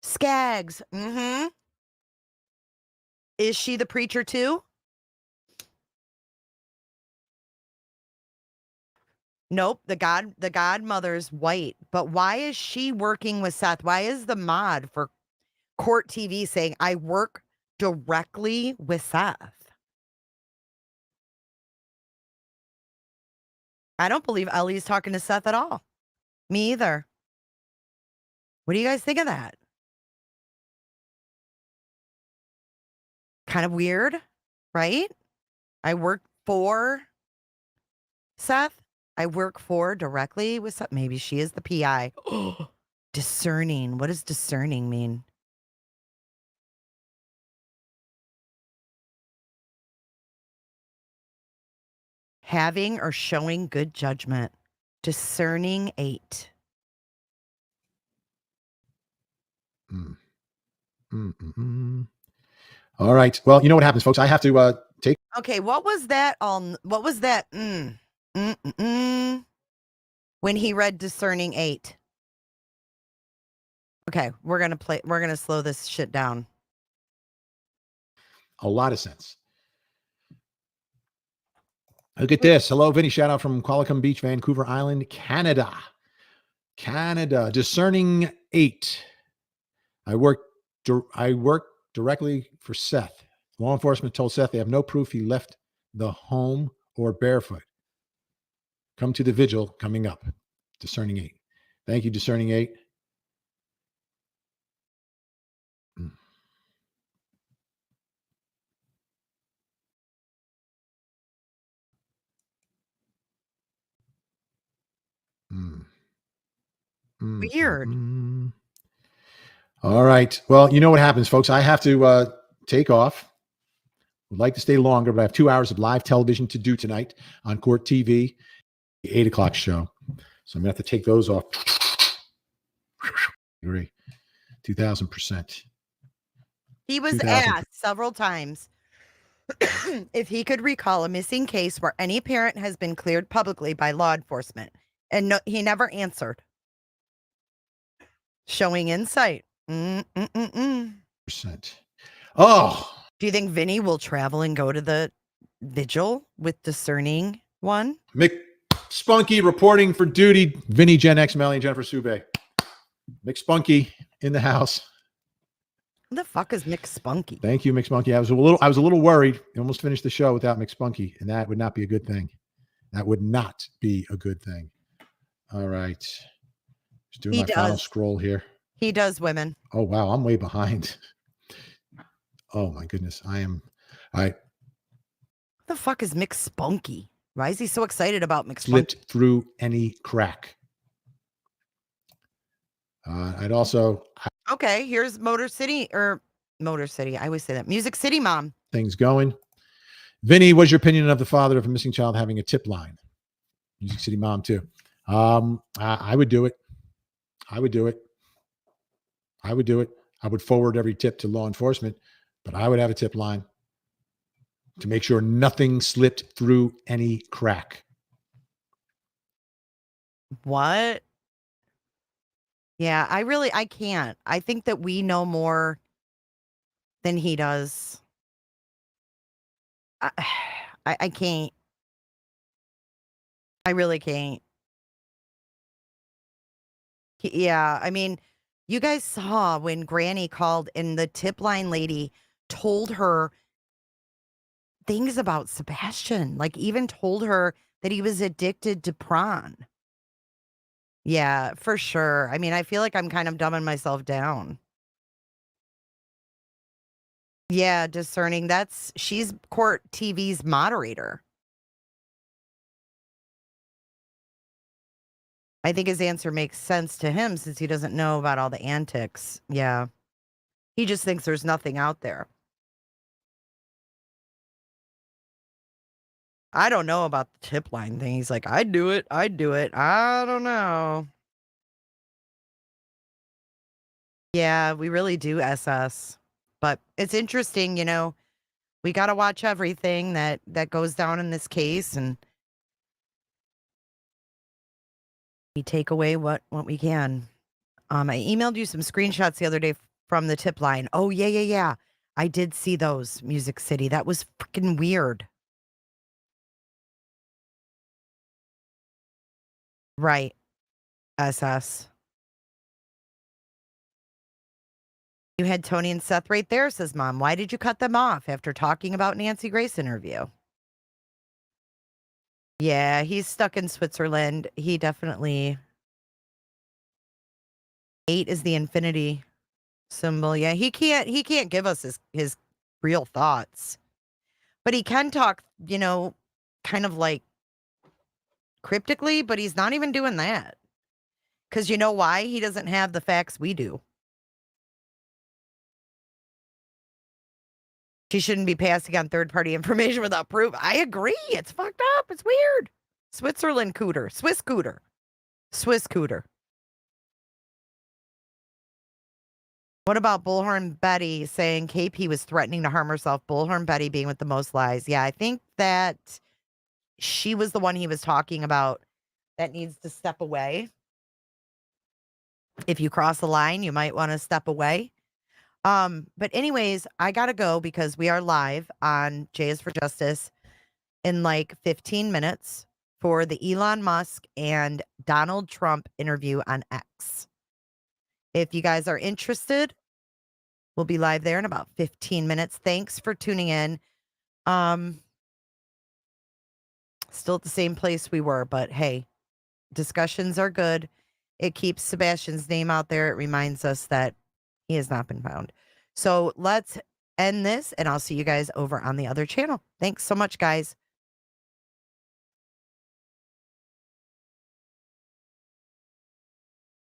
Skaggs. Mm-hmm. Is she the preacher too? Nope, the godmother's white. But why is she working with Seth? Why is the mod for Court TV saying I work directly with Seth? I don't believe Ellie's talking to Seth at all. Me either. What do you guys think of that? Kind of weird, right? I work for Seth. I work for directly with Seth. Maybe she is the PI. Discerning. What does discerning mean? Having or showing good judgment. Discerning 8. All right. Well, you know what happens, folks. I have to take. Okay, what was that? What was that? When he read discerning 8. Okay, we're gonna slow this shit down. A lot of sense. Look at this. Hello, Vinny. Shout out from Qualicum Beach, Vancouver Island, Canada. Discerning 8. I work directly for Seth. Law enforcement told Seth they have no proof he left the home or barefoot. Come to the vigil coming up. Discerning 8. Thank you, Discerning 8. Weird. All right. Well, you know what happens, folks. I have to take off. Would like to stay longer, but I have 2 hours of live television to do tonight on Court TV, the 8 o'clock show. So I'm going to have to take those off. Agree. 2,000%. He was asked several times if he could recall a missing case where any parent has been cleared publicly by law enforcement. And no, he never answered. Showing insight. Percent. Oh. Do you think Vinny will travel and go to the vigil with discerning 1? Mick Spunky reporting for duty. Vinny, Gen X, Melly, and Jennifer Sube. Mick Spunky in the house. Who the fuck is Mick Spunky? Thank you, Mick Spunky. I was a little worried. I almost finished the show without Mick Spunky, and that would not be a good thing. That would not be a good thing. All right. Just doing final scroll here. He does women. Oh, wow. I'm way behind. Oh, my goodness. Who the fuck is Mick Spunky? Why is he so excited about Mick Spunky? Slipped through any crack. I'd also... Okay, here's Motor City. I always say that. Music City Mom. Things going. Vinny, what's your opinion of the father of a missing child having a tip line? Music City Mom, too. I would do it. I would forward every tip to law enforcement, but I would have a tip line to make sure nothing slipped through any crack. What? Yeah, I can't. I think that we know more than he does. I can't. I really can't. Yeah, I mean, you guys saw when Granny called and the tip line lady told her things about Sebastian, like even told her that he was addicted to prawn. Yeah, for sure. I mean, I feel like I'm kind of dumbing myself down. Yeah, discerning. She's Court TV's moderator. I think his answer makes sense to him since he doesn't know about all the antics. Yeah. He just thinks there's nothing out there. I don't know about the tip line thing. He's like, I'd do it. I'd do it. I don't know. Yeah, we really do SS. But it's interesting, we got to watch everything that goes down in this case, and we take away what we can. I emailed you some screenshots the other day from the tip line. Oh, yeah. I did see those, Music City. That was freaking weird. Right. SS. You had Tony and Seth right there, says Mom. Why did you cut them off after talking about Nancy Grace interview? Yeah, he's stuck in Switzerland. He definitely... 8 is the infinity symbol. Yeah, he can't give us his real thoughts. But he can talk, kind of like cryptically, but he's not even doing that. Because you know why? He doesn't have the facts we do. She shouldn't be passing on third-party information without proof. I agree. It's fucked up. It's weird. Switzerland cooter. Swiss cooter. Swiss cooter. What about Bullhorn Betty saying KP was threatening to harm herself? Bullhorn Betty being with the most lies. Yeah, I think that she was the one he was talking about that needs to step away. If you cross the line, you might want to step away. But anyways, I gotta go because we are live on Jay is for Justice in like 15 minutes for the Elon Musk and Donald Trump interview on X. If you guys are interested, we'll be live there in about 15 minutes. Thanks for tuning in. Still at the same place we were, but hey, discussions are good. It keeps Sebastian's name out there. It reminds us that he has not been found. So let's end this, and I'll see you guys over on the other channel. Thanks so much, guys.